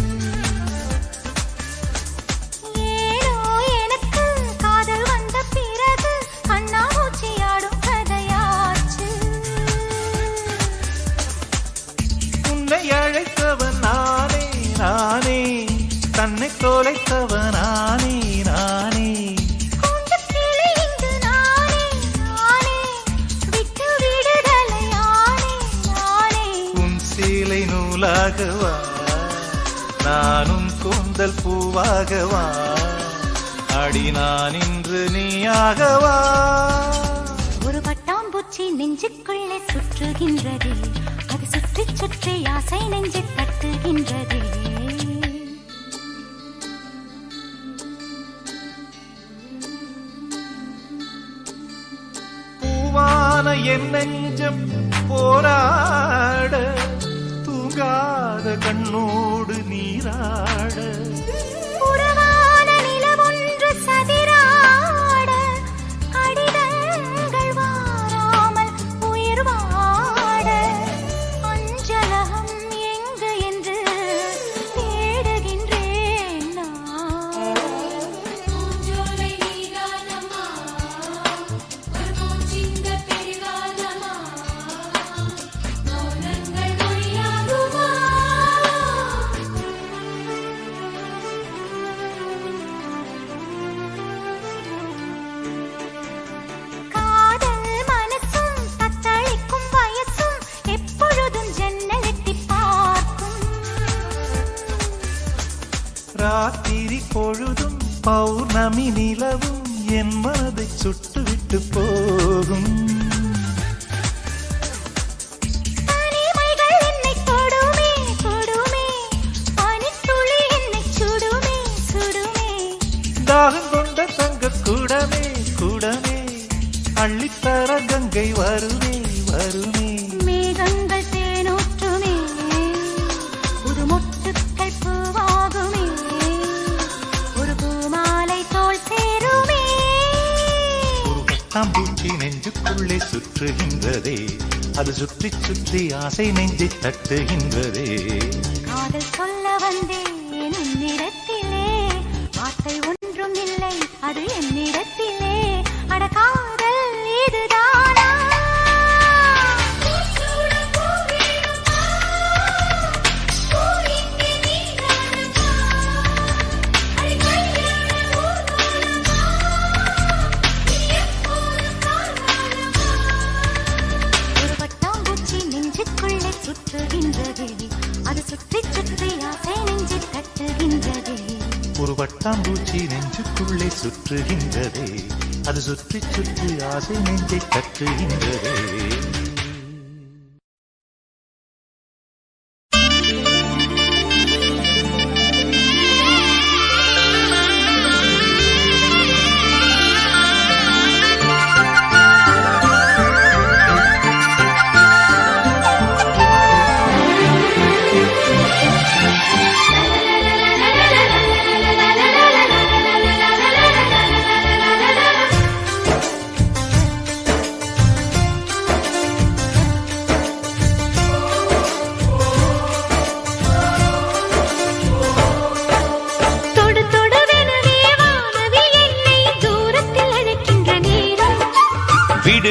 ஏனோ எனக்கு காதல் வந்த பிறகு கண்ணாமூச்சியாடும் கதையாச்சு. உன்னை அழைத்தவன் நானே நானே, தன்னை தொலைத்தவன் நானே நானே. நூலாகவா நானும் கூந்தல் பூவாகவா, அடி நான் இன்று நீயாகவா. ஒரு பட்டாம்பூச்சி நெஞ்சுக்குள்ளே சுற்றுகின்றதே, அது சுற்றி சுற்றி ஆசை நெஞ்சை தட்டுகின்றதே. பூவான என் நெஞ்சம் போராட, தூங்காத கண்ணோடு நீராட. புறவான நிலவொன்று சதிராட, கடிதங்கள் வாராமல் உயிர் வாட. அஞ்சலகம் எங்கு என்று தேடுகின்றேன் நான். ராத்திரி பொழுதும் பௌர்ணமி நிலவும் என் மனதை சுட்டுவிட்டு போகும். தனிமைகள் என்னை தொடுமே தொடுமே, பனித்துளி என்னை சுடுமே சுடுமே. தாகம் கொண்ட தங்க கூடமே கூடமே, அள்ளித்தர கங்கை வருமே வருமே. மேகங்கள் தேனூற்றுமே, புது மொட்டுக்கள் பூவாகுமே, ஒரு பூமாலை தோள் சேருமே. ஒரு பட்டாம்பூச்சி நெஞ்சுக்குள்ளே சுற்றுகின்றதே, அது சுற்றி சுற்றி ஆசை நெஞ்சை தட்டுகின்றதே. காதல் சொல்ல வந்தேன் உன்னிடத்திலே, வார்த்தை ஒன்றும் இல்லை அது என்னிடத்திலே. அட காதல் இதுதானா? ஒரு பட்டாம்பூச்சி நெஞ்சுக்குள்ளே சுற்றுகின்றதே, அது சுற்றி சுற்றி ஆசை நெஞ்சை தட்டுகின்றதே. ஒரு பட்டாம்பூச்சி நெஞ்சுக்குள்ளே சுற்றுகின்றதே, அது சுற்றி சுற்றி ஆசை நெஞ்சை தட்டுகின்றதே. la la la la la la la la la la la la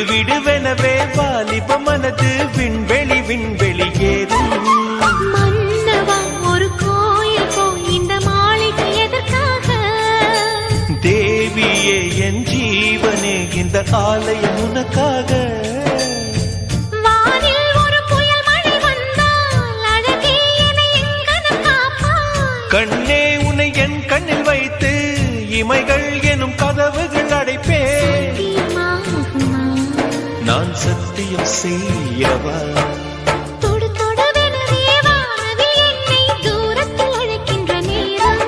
விடுவெனவே வாலிப மனது விண்வெளி விண்வெளி ஏறும் மன்னவா ஒரு கோயில் போய் இந்த மாளிகை எதற்காக தேவியே என் ஜீவனே இந்த ஆலயம் உனக்காக வானில் ஒரு புயல் மழை வந்தால் அழகே என்னை எங்கனம் காப்பாய் கண்ணே உன்னை என் கண்ணில் வைத்து இமைகள் எனும் கதவுகள் அடைப்பேன் சத்தியமாகுமா? நான் சத்தியம் செய்யவா தொடு தொடுவெனவே வானவில் என்னை தூரத்தில் அழைக்கின்ற நேரம்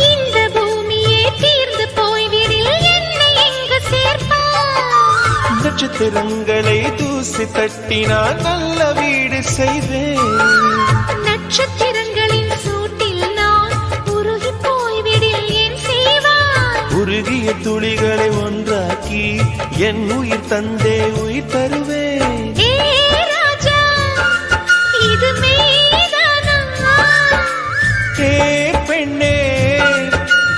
இந்த பூமியே தீர்ந்து போய்விடில் என்னை எங்கு சேர்ப்பாய் நட்சத்திரங்களை தூசி தட்டினால் நல்ல வீடு செய்வேன் நட்சத்திரங்களின் சூட்டில் நான் உருகி போய்விடில் என் செய்வாய் உருகிய துளிகளை ஒன்றாக்கி என் உயிர் தந்தே உயிர் தருவேன் ஏ ராஜா இது மெய்தானா ஏ பெண்ணே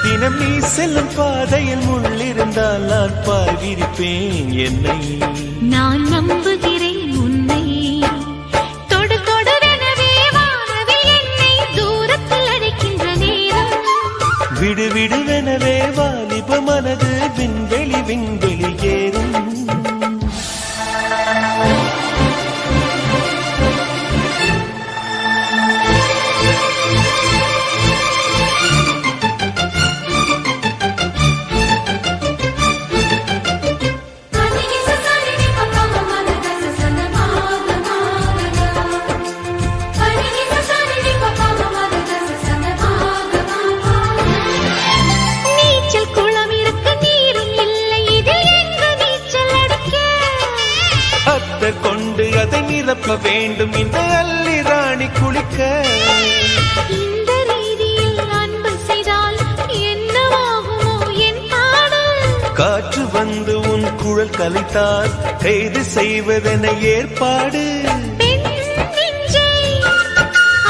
தினம் நீ செல்லும் பாதையில் முள்ளிருந்தால் நான் பாய் விரிப்பேன் என்னை நான் நம்புகிறேன் உன்னை தொடு தொடுவெனவே வானவில் என்னை தூரத்தில் அழைக்கின்ற நேரம் விடு விடுவெனவே வாலிப மனது விண்வெளி விண்வெளி ஏறும் நீச்சல் குளம் இருக்க நீரும் இல்லை இதில் எங்கு நீச்சல் அடிக்க அத்தர் கொண்டு அதை நிரப்ப வேண்டும் இந்த அல்லி ராணி குளிக்க இந்த ரீதியில் அன்பு செய்தால் என்னவாகுமோ என் பாடல் காற்று வந்து உன் குழல் கலைத்தால் கைது செய்வதென ஏற்பாடு பெண் நெஞ்சை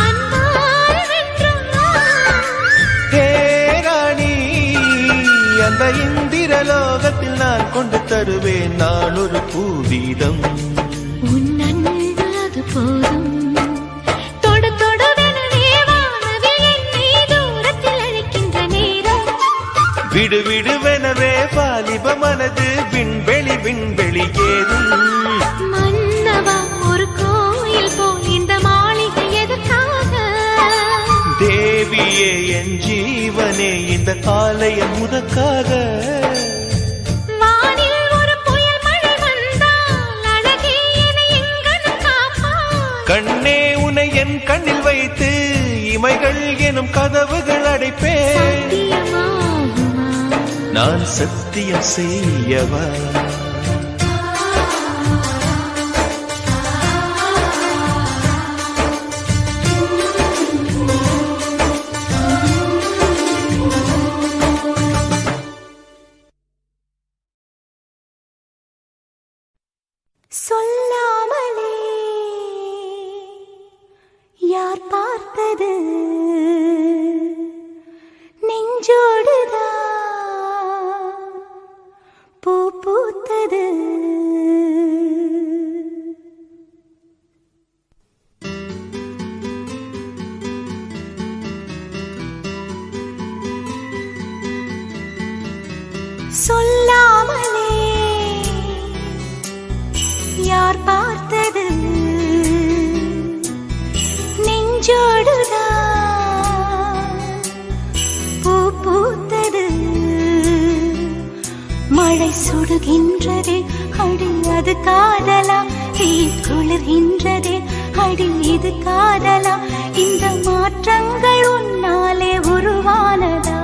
அன்பால் வென்றாய் ஹே ராணி அந்த இந்திரலோகத்தில் நான் கொண்டு தருவேன் நான் ஒரு பூவீதம் உன் அன்பு அது போதும் தொடு தொடுவெனவே வானவில் என்னை தூரத்தில் அழைக்கின்ற நேரம் விடு விடுவெனவே வாலிப மனது விண்வெளி விண்வெளி ஏறும் மன்னவா ஒரு கோயில் போய் இந்த மாளிகை எதற்காக தேவியே என் ஜீவனே இந்த ஆலயம் உனக்காக வானில் ஒரு புயல் மழை வந்தால் அழகே என்னை எங்கனம் காப்பாய் கண்ணே உன்னை என் கண்ணில் வைத்து இமைகள் எனும் கதவுகள் அடைப்பேன் சத்தியமாகுமா? நான் சத்தியம் செய்யவா சொல்லாமலே யார் பார்த்தது நெஞ்சோடுதான் பூ பூத்தது சொல்லாமலே யார் பார்த்தது நெஞ்சோடுதான் பூ பூத்தது மழை சுடுகின்றதே அடி அது காதலா தீ குளிர்கின்றதே அடி இது காதலா இந்த மாற்றங்கள் உன்னாலே உருவானதா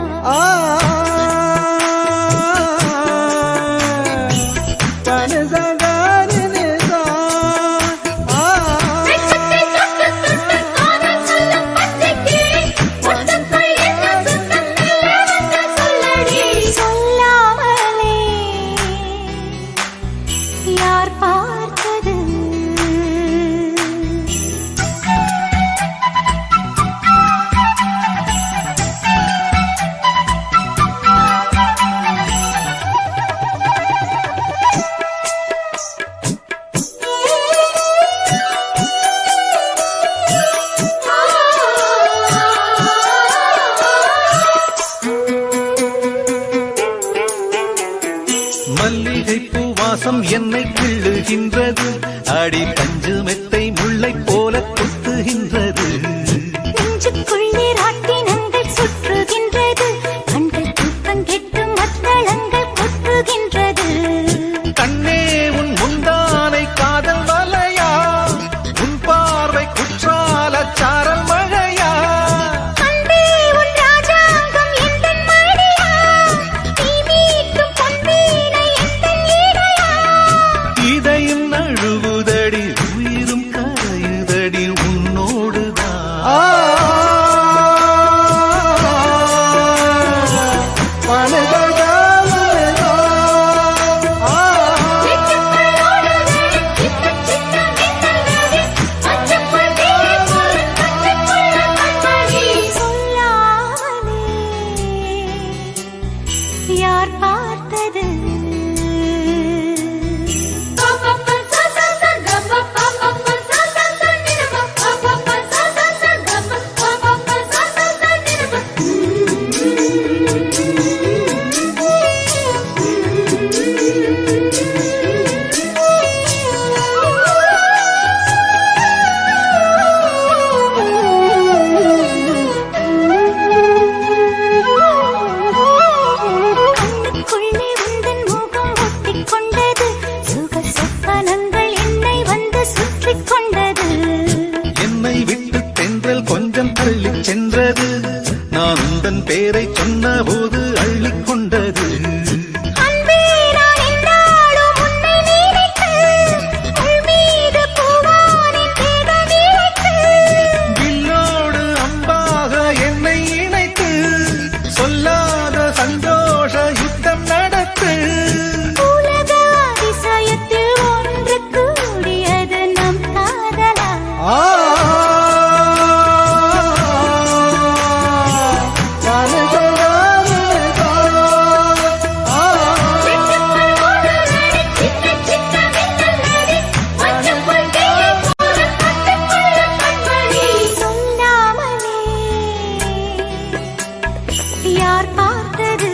என்னை கிள்ளுகின்றது, அடி பஞ்சு மெத்தை முல்லை போல குத்துகின்றது. நெஞ்சுக்குள்ளே ராட்டினங்கள் சுற்றுகின்றது, கண்கள் தூக்கம் கெட்டு மத்தளங்கள் கொட்டுகின்றது. கண்ணே உன் முந்தானை காதல் வலையா, உன் பார்வை குற்றால சாரல் மழையா. அன்பே உன் ராஜாங்கம் எந்தன் மடியா, நீ மீட்டும் பொன்வீணை எந்தன் இடையா. இதயம் நழுவுதடி, உயிரும் கரையுதடி உன்னோடுதான். யார் பார்த்தது கண்ணுக்குள்ளே உந்தன் முகம் ஒட்டிக்கொண்டது, சுக சொப்பனங்கள் என்னை வந்து சுற்றிக் கொண்டது. என்னை விட்டு தென்றல் கொஞ்சம் தள்ளிச் சென்றது, நான் உந்தன் பேரை சொன்ன போது அள்ளிக் கொண்டது. அன்பே நான் என்னாலும் உன்னை நினைத்து, உள் மீது பூவானின் தேட நினைத்து. வில்லோடு அம்பாக என்னை இணைத்து, சொல்லாத சந்தோஷ யுத்தம் நடத்து. உலக அதிசயத்தில் ஒன்று கூடியது நம் காதலா. சொல்லாமலே யார் பார்த்தது,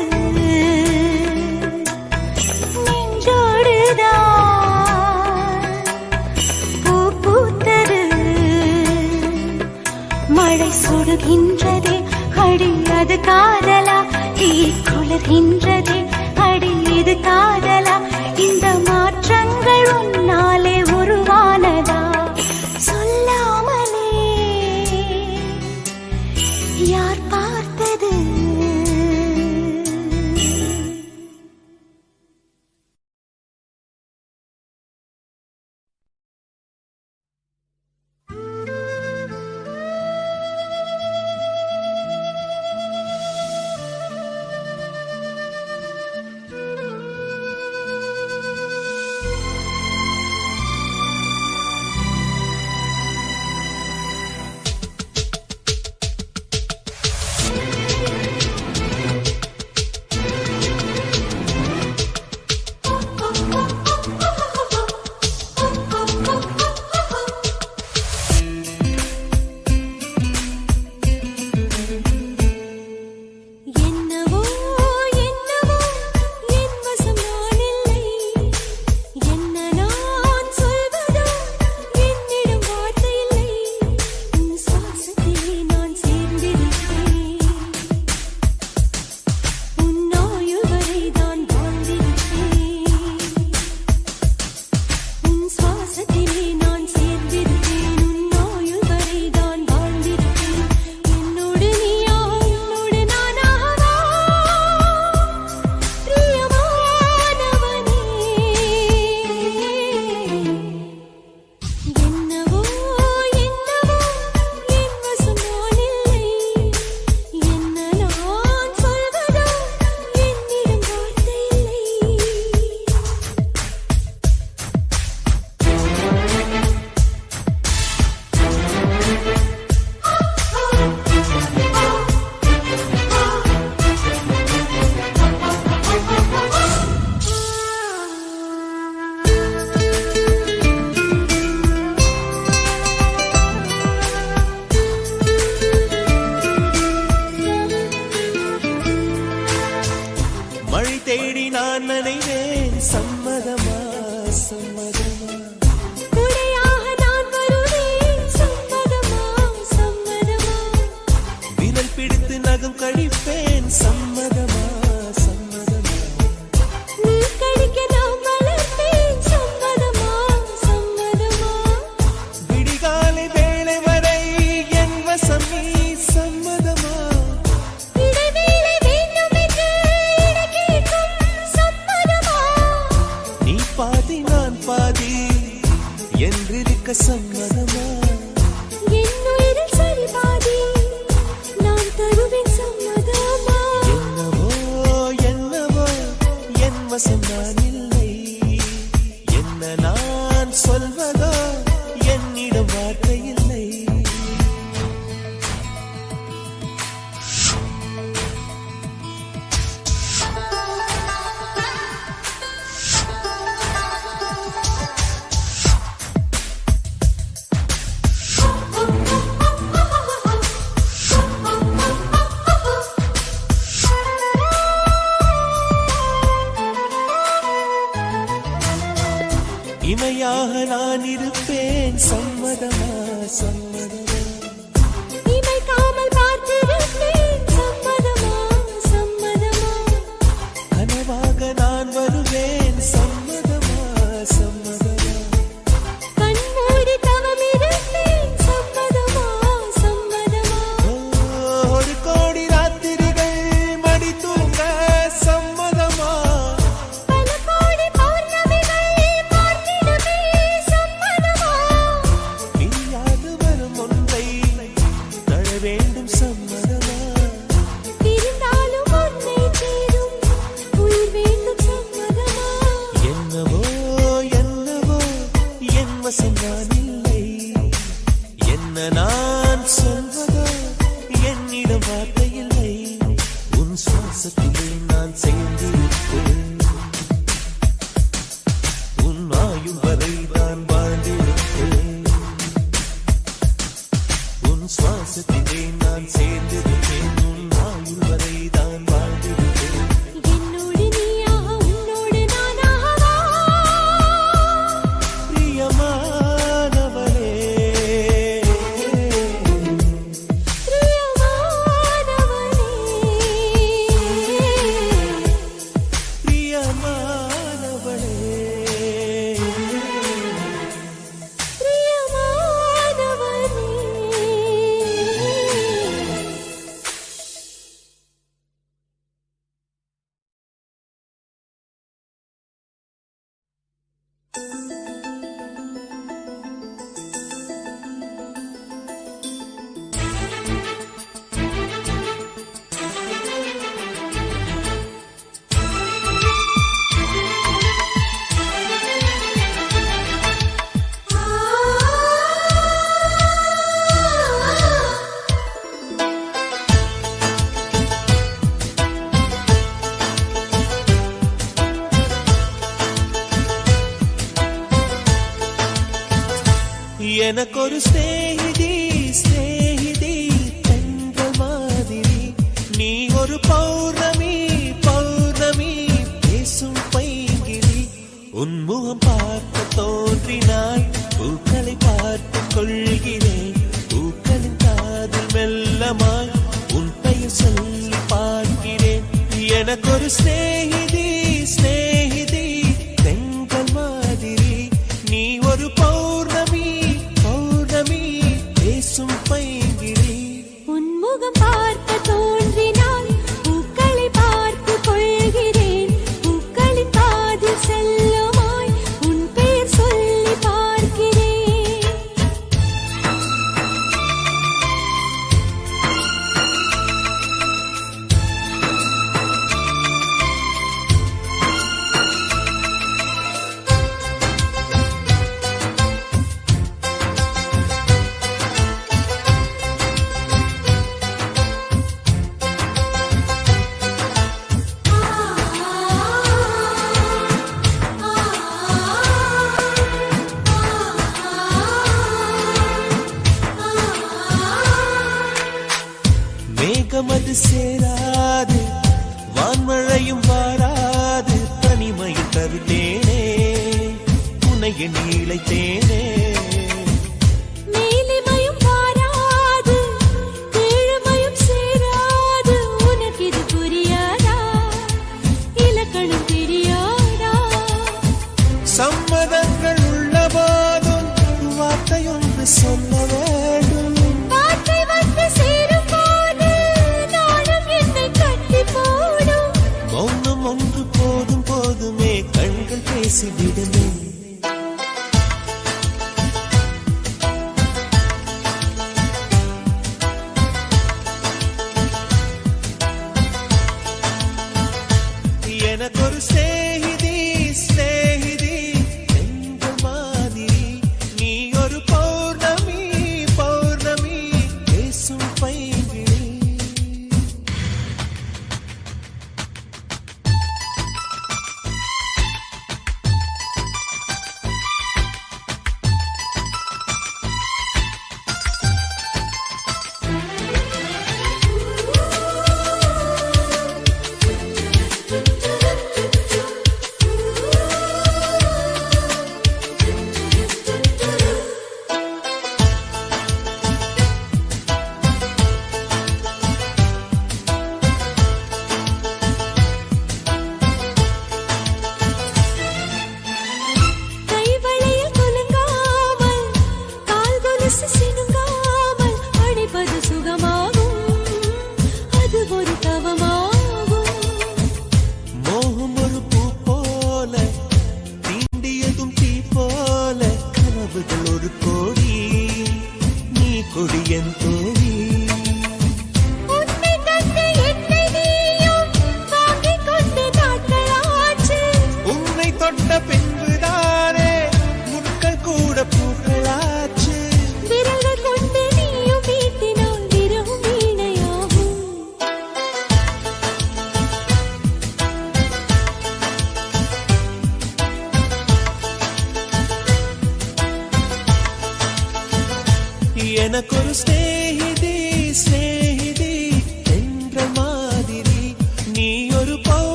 நெஞ்சோடுதான் பூ பூத்தது. மழை சுடுகின்றதே, அடி அது காதலா. தீ குளிர்கின்றதே, அடி இது காதலா. இந்த மாற்றங்கள் உன்னாலே உருவானதா. சொல்லாமலே யார் பார்த்தது. என்னவோ என்னவோ என் வசம் நான் இல்லை, என்ன நான் சொல்வதோ என்னிடம் வார்த்தை இல்லை. உன் சுவாசத்திலே நான் சேர்ந்திருப்பேன், உன் ஆயுள் வரை தான் வாழ்ந்திருப்பேன். உன் சுவாசத்திலே நான் சேர்ந்திருப்பேன், உன் ஆயுள் வரை தான் வாழ்ந்திருப்பேன். என்னோடு நீயா, என்னோடு நானாவா, பிரியமானவனே. என்னவோ என்னவோ என் வசம் நான் இல்லை, என்ன நான் சொல்வதோ என்னிடம் வார்த்தை இல்லை. மழை தேடி நான் நனைவேன், சம்மதமா கடிப்பேன் சம்மதமா சம்மதமா நீ கடிக்க நான் வளர்ப்பேன் சம்மதமா சம்மதமா விடிகாலை வேளை வரை என் வசம் நீ சம்மதமா இடைவேளை வேண்டும் என்று இடக்கேட்கும் சம்மதமா நீ பாதி நான் பாதி என்றிருக்க சம்மதமா என் உயிரில் சரி பாதி நான் தருவேன் சம்மதமா என்னவோ என்னவோ என் வசம் நான் இல்லை என்ன நான் சொல்வதோ என்னிடம் வார்த்தை இல்லை இமையாக நான் இருப்பேன் சம்மதமா சம்மதமா இமைக்காமல் பார்த்திருப்பேன் சம்மதமா சம்மதமா கனவாக நான் வருவேன் சம்மதமா சம்மதமா கண்மூடி தவம் இருப்பேன் சம்மதமா சம்மதமா ஒரு கோடி ராத்திரிகள் மடி தூங்க சம்மதமா பல கோடி பௌர்ணமிகள் பார்த்திடுமே சம்மதமா பிரியாது வரும் ஒன்றை தர வேண்டும் சம்மதமா இருந்தாலும் உன்னை சேரும் உயிர் வேண்டும் சம்மதமா என்னவோ என்னவோ என் வசம் நான் இல்லை என்ன நான் சொல்வதோ என்னிடம் வார்த்தை இல்லை உன் சுவாசத்திலே நான் சேர்ந்திருப்பேன் உன் ஆயுள் வரை நான் வாழ்ந்திருப்பேன் உன் சுவாசத்திலே நான் சேர்ந்திருப்பேன் உன் ஆயுள் வரை தான் வாழ்ந்திருப்பேன் என்னோடு நீயாக உன்னோடு நானாகவா பிரியமானவளே பிரியமானவனே பிரியமானவனே எனக்கொரு ஸ்நேகிதி ஸ்நேகிதி தென்றல் மாதிரி நீ ஒரு பௌர்ணமி பௌர்ணமி பேசும் பைங்கிளி உன்முகம் பார்க்க தோன்றினாய் பூக்களை பார்த்து கொள்கிறேன் பூக்களின் காதில் மெல்லமாய் உன் பெயர் சொல்லி பார்க்கிறேன் எனக்கொரு ஸ்நேகிதி ஸ்நேகிதி தென்றல் மாதிரி நீ ஒரு பௌர்ணமி பௌர்ணமி பேசும் பைங்கிளி உன்முகம் பார்க்க தோன்றினால் பூக்களை பார்த்து கொள்கிறேன் பூக்களின் காதில் செல்லுமாய் உன் பெயர் சொல்லி பார்க்கிறேன் மேகமது சேராது வான்மழையும் வாராது தனிமையில் தவித்தேனே உன்னைய நீளைத்தேனே மேலிமையும் வாராது கீழ்மையும் சேராது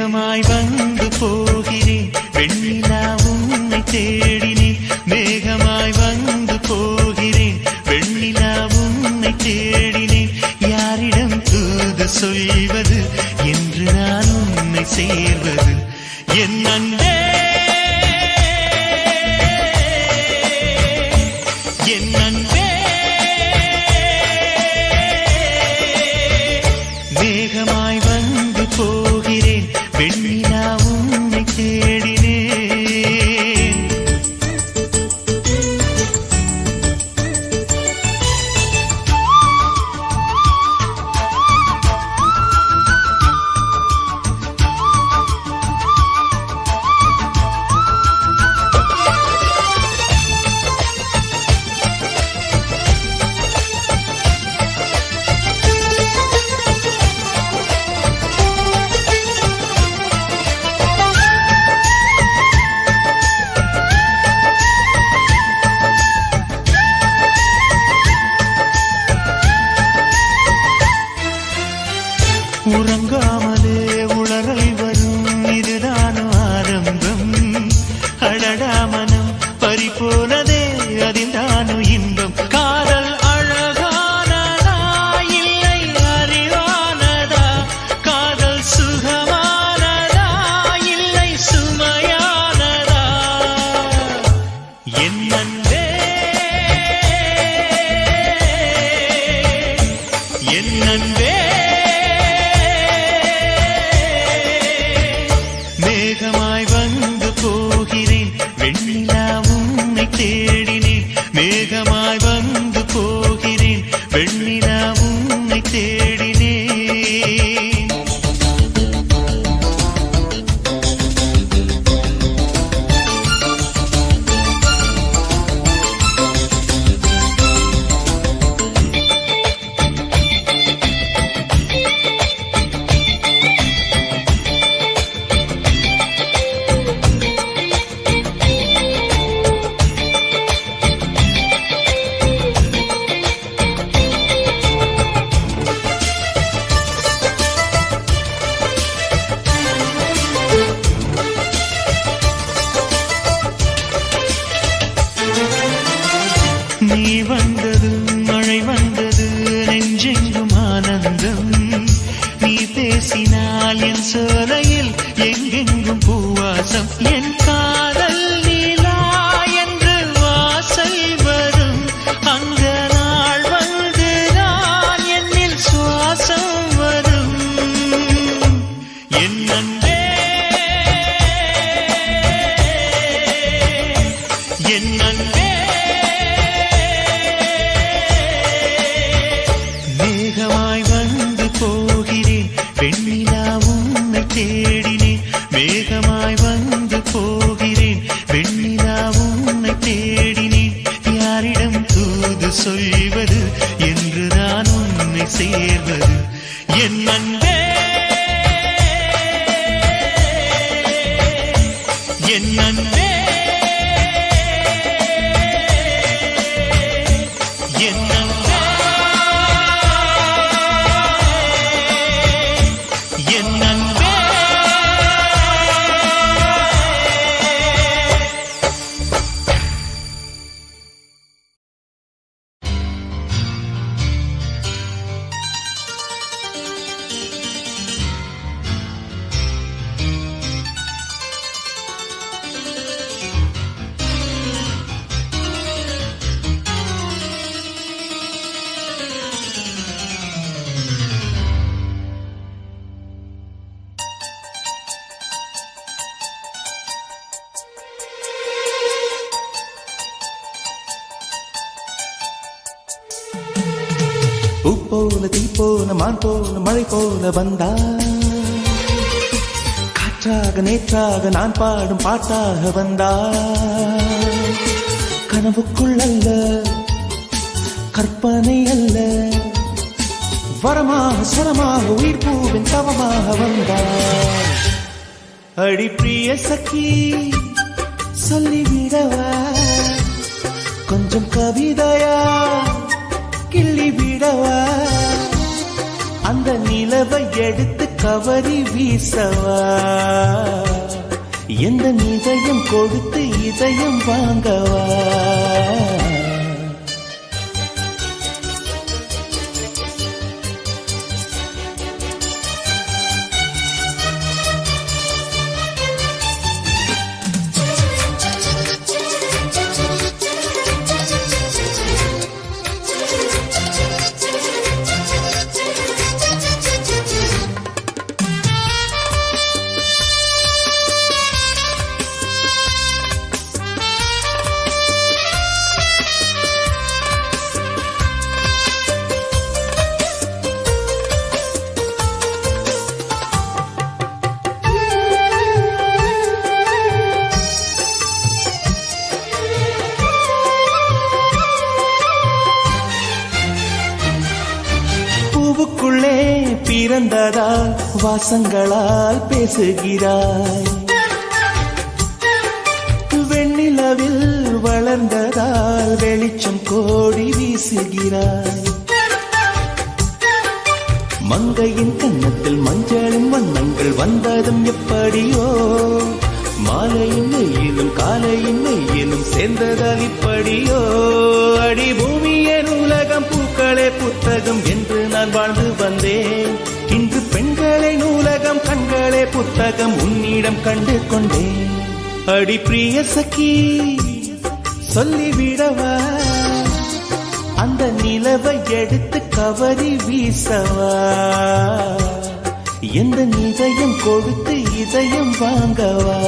மேகமாய் வந்து போகிறேன் வெண்ணிலா உன்னை தேடினேன் மேகமாய் வந்து போகிறேன் வெண்ணிலா உன்னை தேடினேன் யாரிடம் தூது சொல்வது என்று நான் உன்னை சேர்வது என் அன்பே என் அன்பே மேகமாய் வந்து போகிறேன் வெண்ணிலா உன்னை தேடினேன் உறங்காமலே உளறல் வரும் இதுதான் ஆரம்பம் அழடா மனம் பறிபோனதே அதில்தான் இன்பம் காதல் அழகானதா இல்லை அறிவானதா காதல் சுகமானதா இல்லை சுமையானதா என் அன்பே என் அன்பே மேகமாய் வந்து போகிறேன் வெண்ணிலா உன்னை தேடினேன் மேகமாய் வந்து போகிறேன் வெண்ணிலா உன்னை தேடினேன் நீ வந்தது மழை வந்தது நெஞ்செங்கும் ஆனந்தம் நீ பேசினால் என் சோலையில் எங்கெங்கும் பூவாசம் என் காதல் நீலா என்று வாசல் வரும் அந்த நாள் வந்துதான் என்னில் சுவாசம் வரும் என் அன்பே என் அன்பே மேகமாய் வந்து போகிறேன் வெண்ணிலா உன்னை தேடினேன் மேகமாய் வந்து போகிறேன் வெண்ணிலா உன்னை தேடினேன் யாரிடம் தூது சொல்வது என்று நான் உன்னை சேர்வது என் அன்பே என் அன்பே என் அன்பே என் அன்பே பூ போல தீ போல மான் போல மழை போல வந்தா காற்றாக நேற்றாக நான் பாடும் பாட்டாக வந்தா கனவுக்குள் அல்ல கற்பனை அல்ல வரமாக ஸ்வரமாக உயிர் பூவின் தவமாக வந்தார் அடி பிரிய சखी சொல்லிவிடவா கொஞ்சம் கவிதையா கிள்ளி விடவா அந்த நிலவை எடுத்து கவரி வீசவா எந்த இதயம் கொடுத்து இதயம் வாங்கவா பூவுக்குள்ளே பிறந்ததால் வாசங்களால் பேசுகிறாய் வெண்ணிலவில் வளர்ந்ததால் வெளிச்சம் கோடி வீசுகிறாய் மங்கையின் கன்னத்தில் மஞ்சளும் வண்ணங்கள் வந்ததும் எப்படியோ மாலையின் வெயிலும் காலையின் வெயிலும் சேர்ந்ததால் இப்படியோ அடி பூமியே நூலகம் பூக்களே புத்தகம் என்று நான் வாழ்ந்து வந்தேன் இன்று பெண்களே நூலகம் கண்களே புத்தகம் உன்னிடம் கண்டு கொண்டேன் அடி பிரிய சகி சொல்லிவிடவா அந்த நிலவை எடுத்து கவரி வீசவா எந்த இதயம் கொடுத்து இதயம் வாங்கவா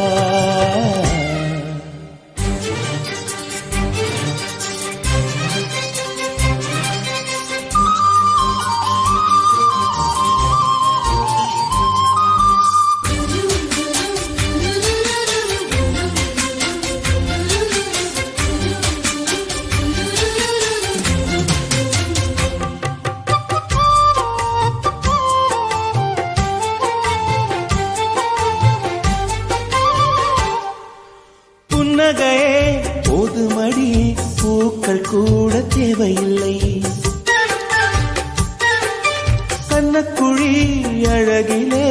புன்னகையே போதுமடி பூக்கள் கூட தேவையில்லை கண்ணக்குழி அழகிலே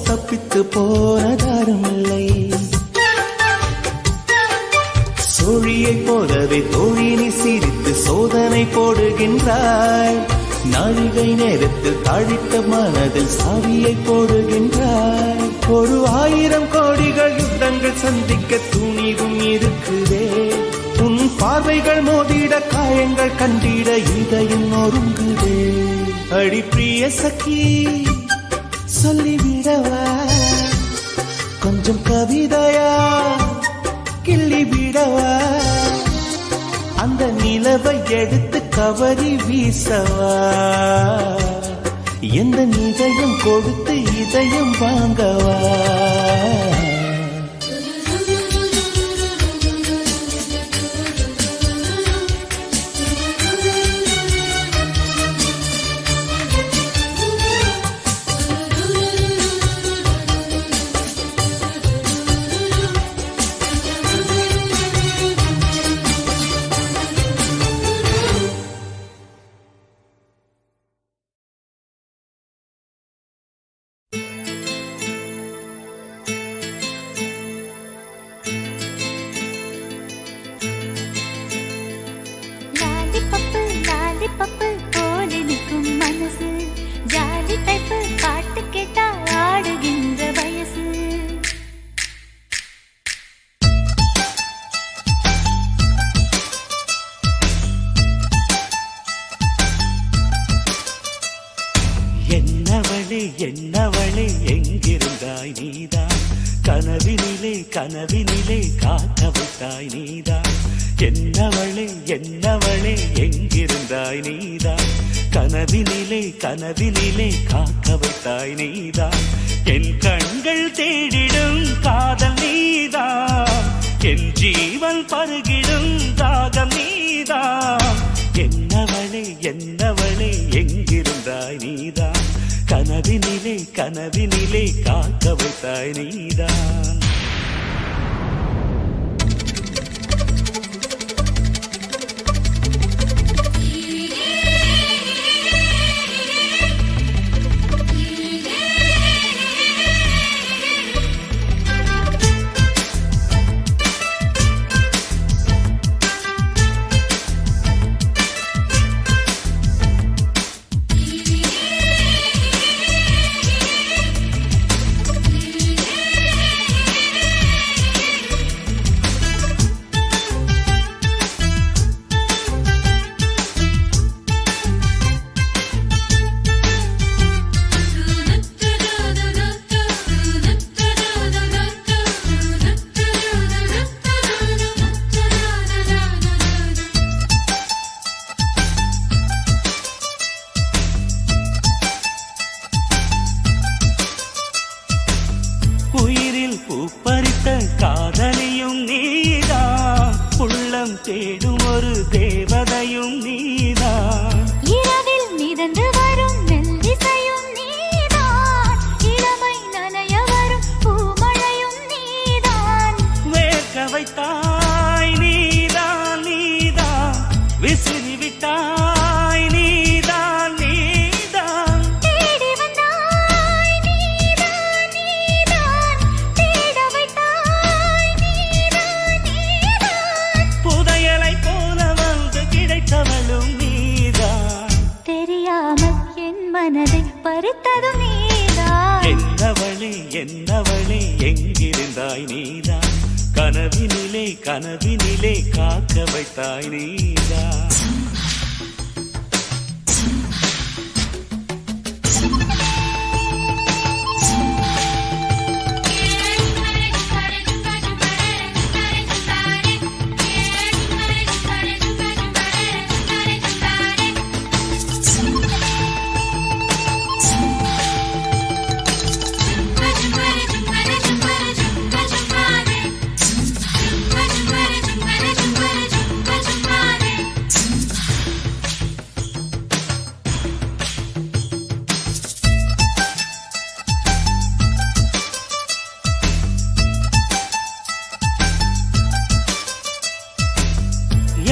தப்பித்து போனதாருமில்லை சோழியை போலவே தோழினி சிரித்து சோதனை போடுகின்றாய் நாழிகை நேரத்தில் தாழித்த மனதில் சாவியை போடுகின்றாய் ஒரு 1000 கோடிகள் யுத்தங்கள் சந்திக்க துணிவும் இருக்குதே உன் பார்வைகள் மோதிட காயங்கள் கண்டிட இதயம் நொறுங்குதே அடி பிரிய சகி சொல்லிவிடவா கொஞ்சம் கவிதையா கிள்ளி விடவா அந்த நிலவை எடுத்து கவரி வீசவா எந்த இதயம் கொடுத்து இதயம் வாங்கவா பப்பு போல நிற்கும் மனசு ஜாலி டைப்பு பாட்டு கேட்டா ஆடுகின்ற வயசு என்னவளே என்னவளே எங்கிருந்தாய் நீதான் கனவினிலே கனவினிலே காக்க விட்டாய் நீதான் என்னவளே என்னவளே எங்கிருந்தாய் நீதான் கனவினிலே கனவினிலே காக்க வைத்தாய் நீதான் என் கண்கள் தேடிடும் காதல் நீதான் என் ஜீவன் பருகிடும் தாகம் நீதான் என்னவளே என்னவளே எங்கிருந்தாய் நீதான் கனவினிலே கனவினிலே காக்க வைத்தாய் நீதான் பூப்பறித்த காதலியும் நீதான், உள்ளம் தேடும் ஒரு தேவதையும் நீதான். இரவில் மிதந்து வரும் மெல்லிசையும் நீதான், இளமை நனைய வரும் பூமழையும் நீதான். வேர்க்க வைத்தாய் நீதான் நீதான், விசிறி விட்டாய் நீதான் நீதான். தேடி வந்தாய் நீதான் நீதான், தேட வைத்தாய் நீதான் நீதான். புதையலை போல வந்து கிடைத்தவளும் நீதான். தெரியாமல் என் மனதை பறித்ததும் நீதான். என்னவளே என்னவளே எங்கிருந்தாய் நீதான், கனவினிலே கனவினிலே காக்க வைத்தாய் நீதான்.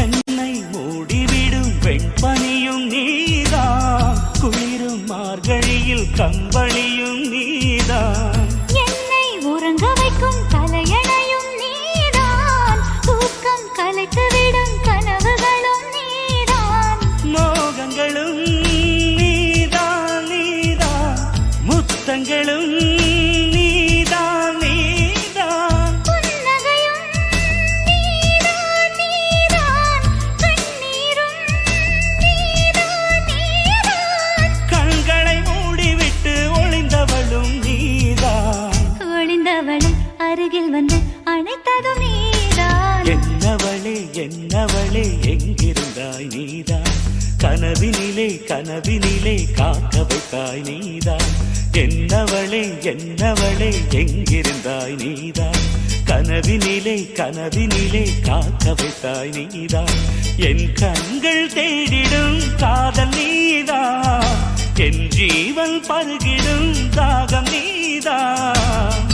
என்னை மூடிவிடும் வெண்பனியும் நீதான், குளிரும் மார்கழியில் கம்பளியும் நீதான். என்னை உறங்க வைக்கும் தலையணையும் நீதான், தூக்கம் கலைத்துவிடும் கனவுகளும் நீதான். மோகங்களும் நீதான் நீதான், முத்தங்களும் நீதான் நீதான். புன்னகையும் நீதான் நீதான், கண்ணீரும் நீதான் நீதான். கண்களை மூடிவிட்டு ஒளிந்தவளும் நீதான். ஒளிந்தவளை அருகில் வந்து அணைத்ததும் நீதான். என்னவளே என்னவளே எங்கிருந்தாய் நீதான், கனவினிலே கனவினிலே காக்க வைத்தாய் நீதான். என்னவளே என்னவளே எங்கிருந்தாய் நீதான், கனவினிலே கனவினிலே காக்க வைத்தாய் நீதான். என் கண்கள் தேடிடும் காதல் நீதான், என் ஜீவன் பருகிடும் தாகம் நீதான்.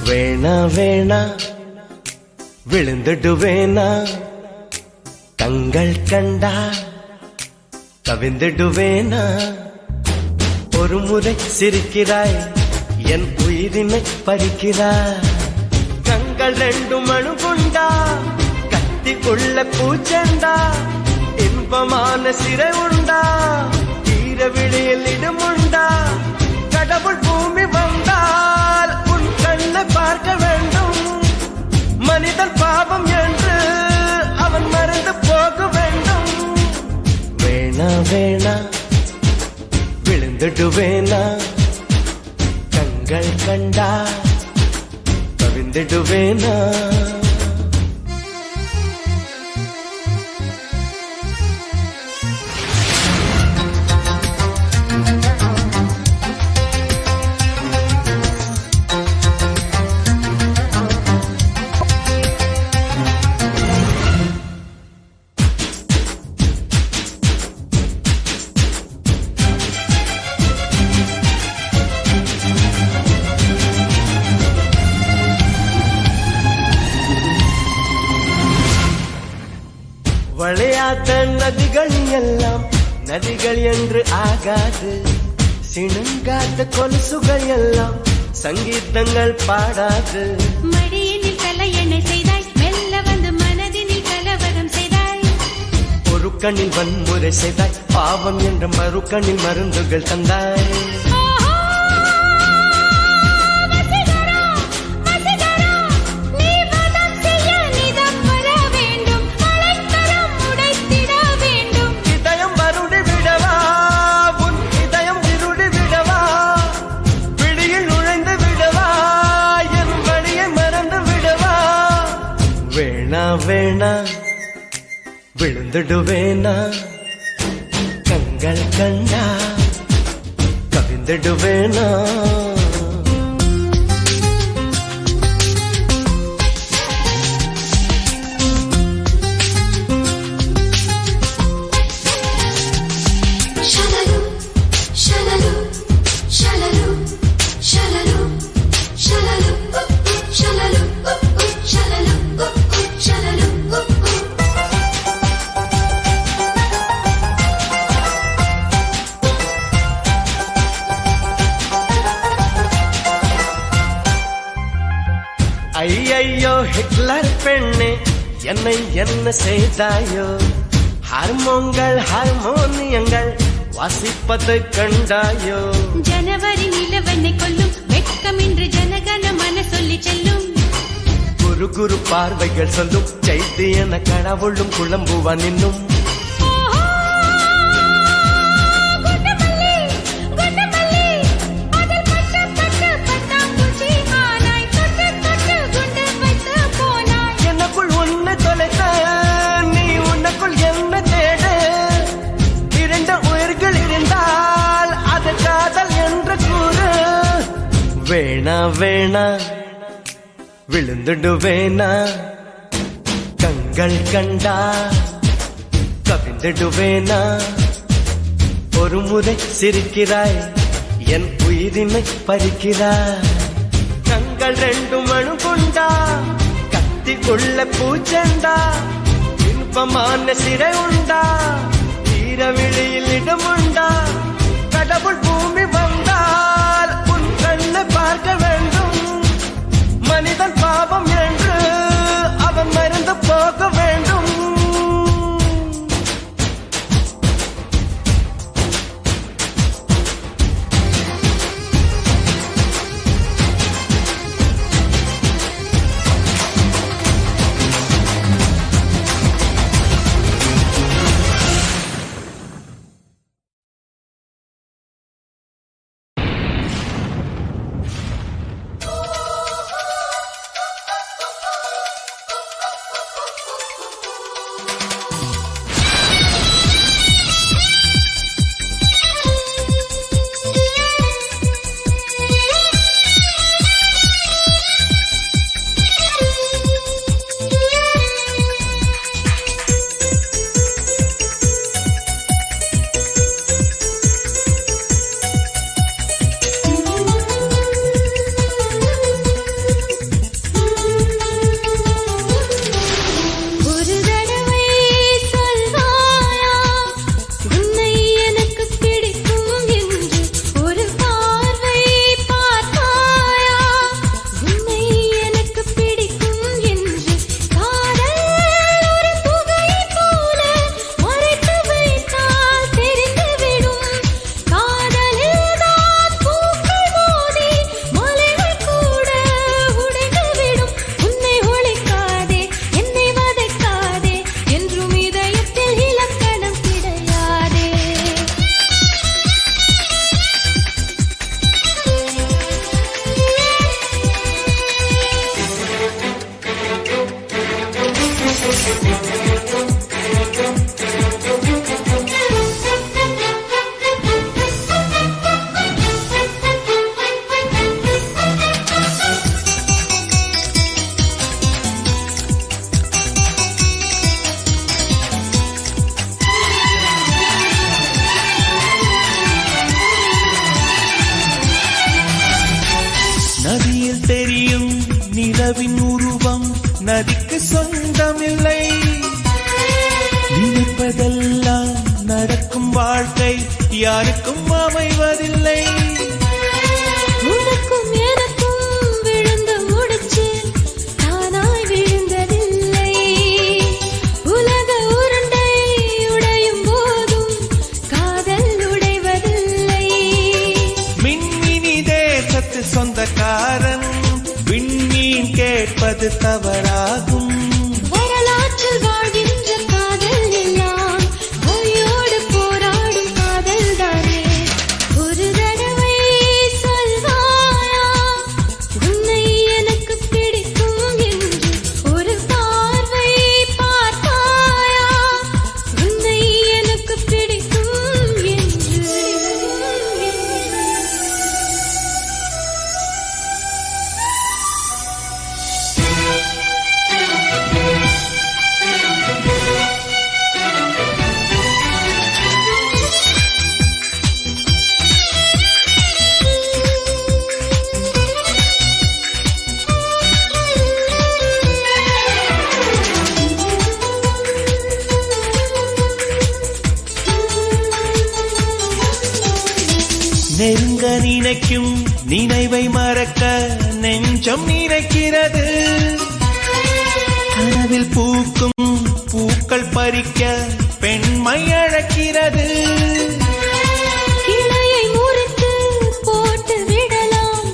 வேணா வேணா விழுந்துடுவேனா, கண்கள் கண்டா கவிந்துடுவேனா. ஒரு முறை சிரிக்கிறாய் என் உயிரினை பறிக்கிறாய். கண்கள் ரெண்டும் அணுகுண்டா, கத்தி உள்ள பூச்செண்டா, இன்பமான சிறை உண்டா, ஈர விழியில் இடமுண்டா. கடவுள் பூமி வந்தால் உன் கண்ணை பார்க்க வேண்டும், மனிதன் பாவம் என்று அவன் மறந்து போக வேண்டும். வேணா வேணா விழுந்துடுவேனா, கண்கள் கண்டா கவிந்துடுவேனா. வளையாத நதிகள் எல்லாம் நதிகள் என்று ஆகாது, சிணுங்காத கொலுசுகள் எல்லாம் சங்கீதங்கள் பாடாது. மடியினில் தலையணை செய்தாய், மெல்ல வந்து மனதினில் கலவரம் செய்தாய். ஒரு கண்ணில் வன்முறை செய்தாய், பாவம் என்ற மறு கண்ணில் மருந்துகள் தந்தாய். வசீகரா, வசீகரா, நீ வதம் செய்ய வேணா விழுந்துடுவேனா கண்கள் கண்டா கவிழ்ந்துடுவேனா ஐயையோ ஹிட்லர் பெண்ணே என்னை என்ன செய்தாயோ ஹார்மோனியங்கள் வாசிப்பது கண்டாயோ ஜனவரி நிலவனை கொல்லும் வெட்கமின்றி ஜனகன மன சொல்லி செல்லும் குரு குரு பார்வைகள் சொல்லும் செய்தி என கடவுளும் குழம்புவான் இன்னும் வேணா வேணா விழுந்துடுவேனா கண்கள் கண்டா கவிழ்ந்துடுவேனா ஒரு முறை சிரிக்கிறாய் என் உயிரினை பறிக்கிறாய் கண்கள் ரெண்டும் அணு கொண்டா கத்தி உள்ள பூச்செண்டா இன்பமான சிறை உண்டா ஈரவிழியில் இடம் உண்டா கடவுள் பூமி வந்தால் உன் கண்ணை பார்க்க வேண்டும் மனிதன் பாவம் என்று அவன் மறந்து போக வேண்டும் நதியில் தெரியும் நிலவின் உருவம் நதிக்கு சொந்தமில்லை நினைப்பதெல்லாம் நடக்கும் வாழ்க்கை யாருக்கும் அமைவதில்லை உனக்கும் எனக்கும் விழுந்த முடிச்சு தானாய் விழுந்ததில்லை உலக உருண்டை உடையும் போதும் காதல் உடைவதில்லை மின்மினி தேசத்து சொந்தக்காரன் விண்மீன் கேட்பது தவறாகும் வரலாற்றில் வாழ்கின்ற காதல் எல்லாம் பொய்யோடு போராடும் காதல் தானே ஒரு தடவை சொல்வாயா உன்னை எனக்கு பிடிக்கும் என்று ஒரு பார்வை மறக்க நெஞ்சம் நினைக்கிறது. கனவில் பூக்கும் பூக்கள் பறிக்க பெண்மை அழைக்கிறது. கிளையை முறித்து போட்டு விடலாம்,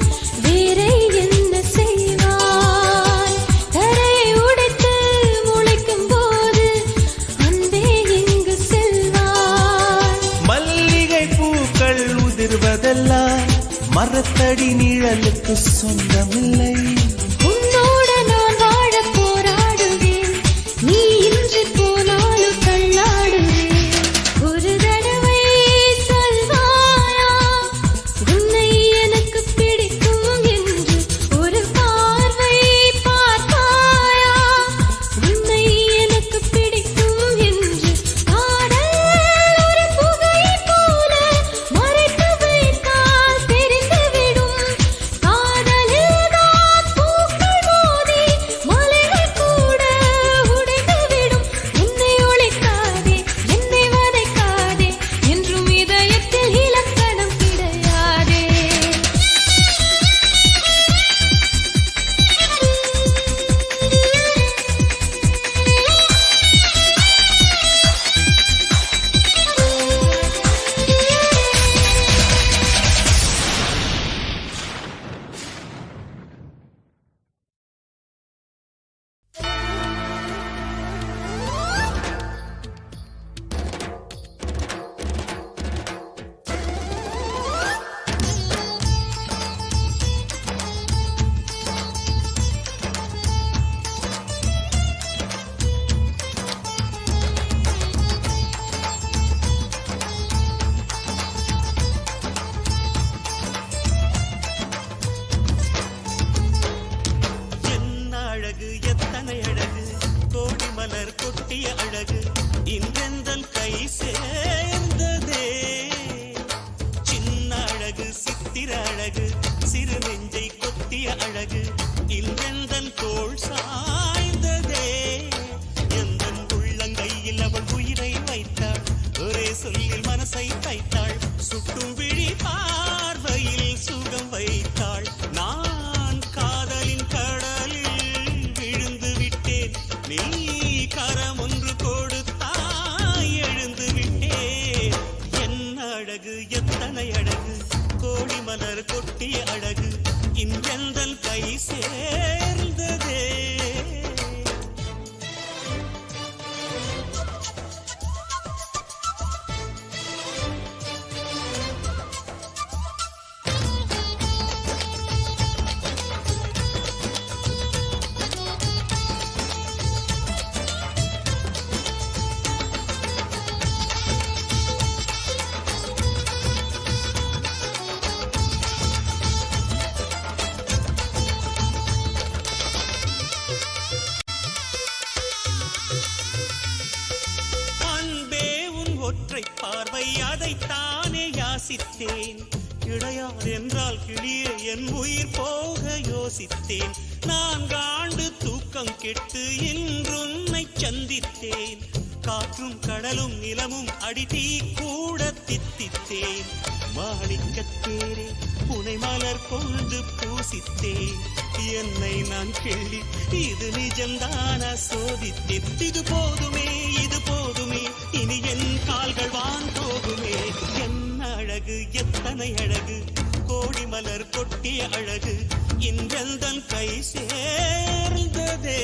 வேறே என்ன செய்வாய்? தரையை உடைத்து முளைக்கும் போது அன்பே எங்கு செல்வாய்? மல்லிகை பூக்கள் உதிர்வதெல்லாம் மரத்தடி நிழலுக்கு சொந்தமில்லை. உன்னோடு நான் வாழ போராடுவேன், நீ இன்றி போனாலும் தள்ளாடுவேன். ஒரு தடவை சொல்வாயா உன்னை எனக்கு பிடிக்கும் என்று? ஒரு பார்வை பார்ப்பாயா உன்னை எனக்கு பிடிக்கும் என்று? காதல் ஒரு புகை போல மறைத்து வைத்தால் தெரிந்துவிடும். காதலில்தான் பூக்கள் மோதி மலைகள் கூட உடைந்துவிடும். உன்னை ஒழிக்காதே, என்னை வதைக்காதே, என்றும் இதயத்தில் இலக்கணம் கிடையாதே. என்ன அழகு, எத்தனை அழகு, கோடி மலர் கொட்டிய அழகு, இன்றெந்தன் கை சேர்ந்ததே. சின்ன அழகு, சித்திர அழகு, சிறு நெஞ்சை கொத்திய அழகு, இன்றெந்தன் தோள் சாய்ந்ததே. எந்தன் உள்ளங்கையில் அவள் உயிரை வைத்தாள், ஒரே சொல்லில் மனசை தைத்தாள், சுட்டும் விழி பார்வையில் சுகம் வைத்தாள். நான் காதலின் கடலில் விழுந்து விட்டேன், நீ கரம் ஒன்று கொடுத்தாய் எழுந்து விட்டேன். என்ன அழகு, எத்தனை அழகு, கோடி மலர் கொட்டிய அழகு, இன்றெந்தன் கை சேர்ந்ததே. அன்பே உன் ஒற்றை பார்வை, அதைத்தானே யாசித்தேன். கிடையாது என்றால் கிளியே என் உயிர் போக யோசித்தேன். 4 ஆண்டு தூக்கம் கெட்டு இன்றுன்னை சந்தித்தேன். காற்றும் கடலும் நிலமும் அடித்தீ கூட தித்தித்தேன். மாணிக்கத்தேரே புனை மலர் கொண்டு பூசித்தேன். என்னை நான் கிள்ளி இது நிஜம்தான சோதித்தேன். இது போதுமே, இது போதுமே, இனி என் கால்கள் வான் போகுமே. என்ன அழகு, எத்தனை அழகு, கோடி மலர் கொட்டிய அழகு, இன்றெந்தன் கை சேர்ந்ததே.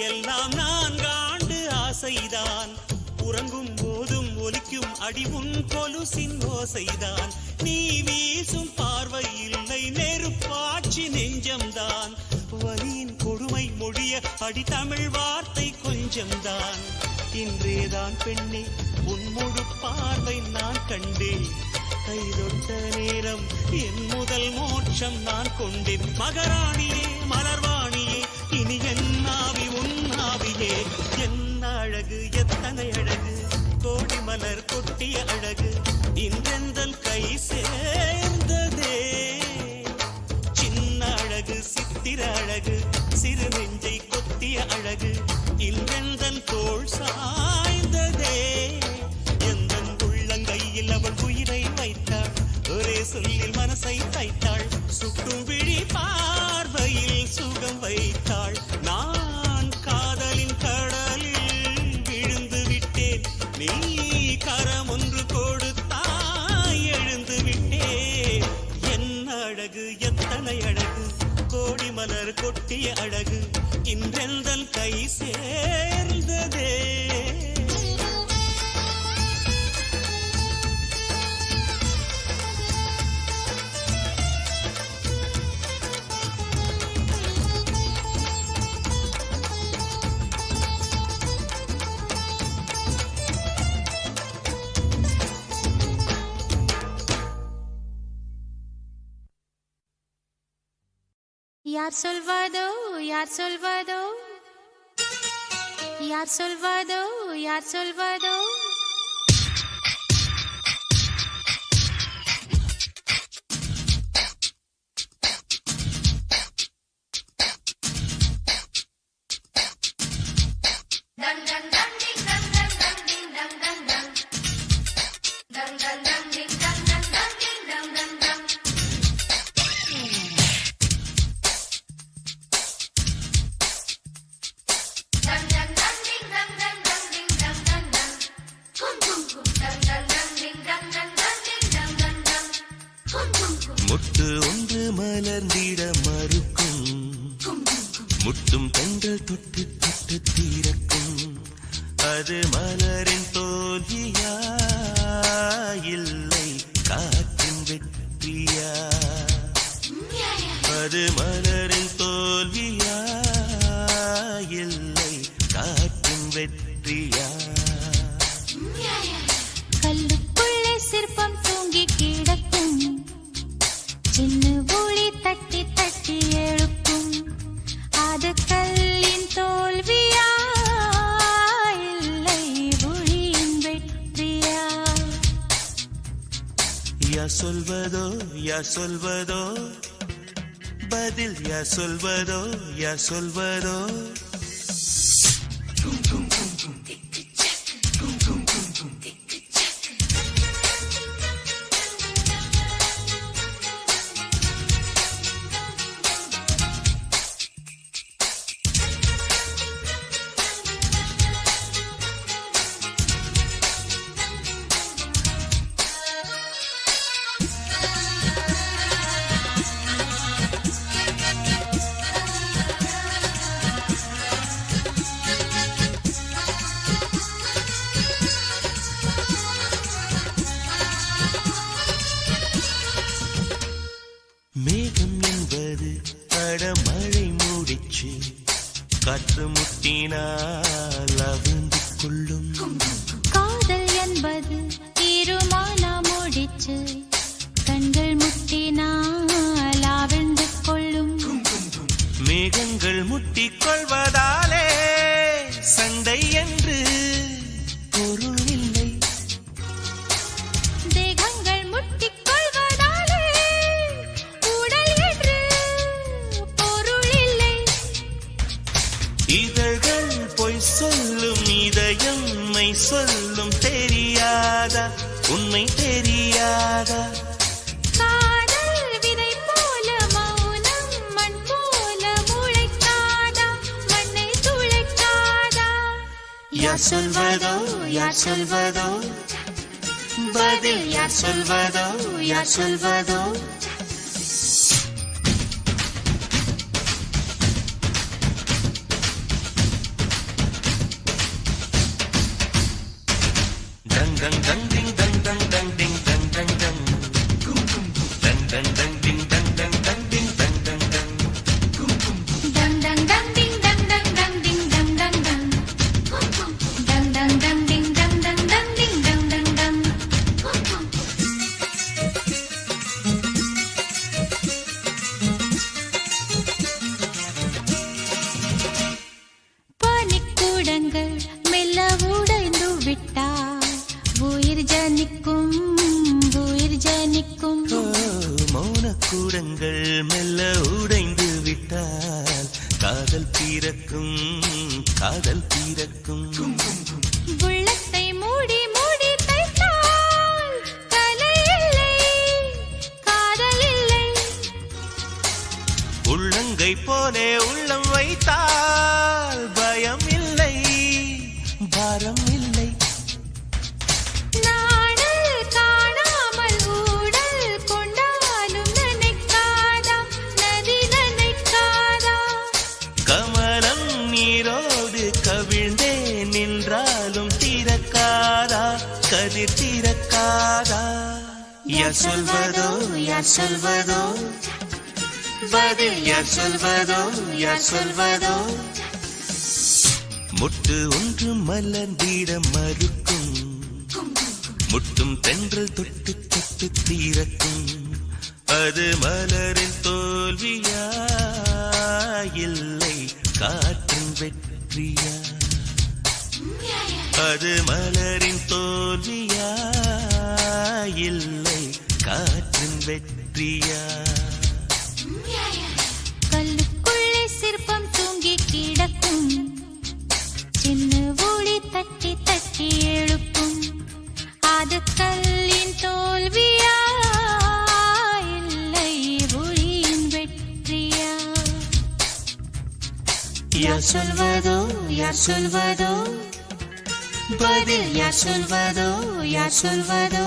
எல்லாம் 4 ஆண்டு ஆசைதான். உறங்கும் போதும் ஒலிக்கும் அடி உன் கொலுசின் ஓசைதான். நீ வீசும் பார்வை இல்லை நெருப்பாட்சி நெஞ்சம்தான் வலியின் கொடுமை மொழிய அடி தமிழ் வார்த்தை கொஞ்சம்தான் இன்றேதான் பெண்ணே உன் முழு பார்வை நான் கண்டேன் கைதொட்ட நேரம் என் முதல் மோட்சம் நான் கொண்டேன் மகராணியே மலர்வாணியே இனி என் ஆவி உன் ஆவியே என்ன அழகு எத்தனை அழகு கோடி மலர் கொட்டிய அழகு இன்றெந்தன் கை சேர்ந்ததே சின்ன அழகு சித்திர அழகு சிறு நெஞ்சை கொத்திய அழகு இன்றெந்தன் தோள் சாய்ந்ததே எந்தன் உள்ளங்கையில் அவள் உயிரை வைத்தாள் ஒரே சொல்லில் மனசை தைத்தாள் சுட்டும் விழி பார்வையில் சுகம் வைத்தாள் நான் காதலின் கடலில் விழுந்து விட்டேன் நீ கரம் ஒன்று கொடுத்தாய் எழுந்து விட்டேன் என்ன அழகு எத்தனை அழகு கோடி மலர் கொட்டிய அழகு இன்றெந்தன் கை சேர்ந்ததே யார் சொல்வதோ யார் சொல்வதோ யார் சொல்வதோ யார் சொல்வதோ முட்டு ஒன்று மலர்ந்திட மறுக்கும் முட்டும் கண்கள் தொட்டு தொட்டு தீரக்கும் அது மலரின் தோல்வியா இல்லை காற்றின் வெற்றியா அது மலரின் தோல்வியா இல்லை காற்றின் வெற்றியா கல்லுக்குள்ளே சிற்பம் தூங்கி கிடக்கும் சின்ன ஒளி தட்டி தட்டி எழுப்பும் அது கல்லின் தோல்வியா இல்லை ஒளியின் வெற்றியா யார் சொல்வதோ யார் சொல்வதோ பதில் யார் சொல்வதோ யார் சொல்வதோ மேகம் என்பது அடமழை மூடிச்சு காற்று முட்டினால் அவிழ்ந்து கொள்ளும் காதல் என்பது இருமானா முடிச்சு கண்கள் முட்டினால் ஆவிழ்ந்து கொள்ளும் மேகங்கள் முட்டிக் கொள்வதாலே சண்டை என்று பொருள் இல்லை தேகங்கள் முட்டிக் கொள்வதாலே உடல் என்று பொருள் இல்லை இதழ்கள் பொய் சொல்லும் இதயம் மெய் சொல்லும் தெரியாதா உண்மை தெரியாதா காதல் விதை போல மௌனம் மண் போல முளைக்காதா மண்ணை துளைக்காதா யார் சொல்வதோ யார் சொல்வதோ பதில் யார் சொல்வதோ யார் சொல்வதோ dang dang dang ding dang dang dang ding dang dang dang மெல்ல உடைந்து விட்டால் காதல் பிறக்கும் காதல் பிறக்கும் உள்ளத்தை மூடி மூடி தைத்தால் கலை இல்லை காதல் இல்லை உள்ளங்கை போலே உள்ளம் வைத்தால் பயம் இல்லை பாரம் இல்லை நாடல் காணாமல் ஊடல் கொண்டாலும் நினைக்காதா நதி நினைக்காதா கமலம் நீரோடு கவிழ்ந்தே நின்றாலும் தீரக்காதா கதிர் தீரக்காதா யார் சொல்வதோ யார் சொல்வதோ பதில் யார் சொல்வதோ யார் சொல்வதோ முட்டு ஒன்று மலர்ந்திட மறுக்கும் முட்டும் தென்றல் தொட்டு தொட்டு தீரக்கும் அது மலரின் தோல்வியா இல்லை காற்றின் வெற்றியா அது மலரின் தோல்வியா இல்லை காற்றின் வெற்றியா கல்லுக்குள்ளே சிற்பம் தூங்கி கிடக்கும் சின்ன ஒளி தட்டி தட்டி எழுப்பும் அது கல்லின் தோல்வியா இல்லை ஒளியின் வெற்றியா யார் சொல்வதோ யார் சொல்வதோ பதில் யார் சொல்வதோ யார் சொல்வதோ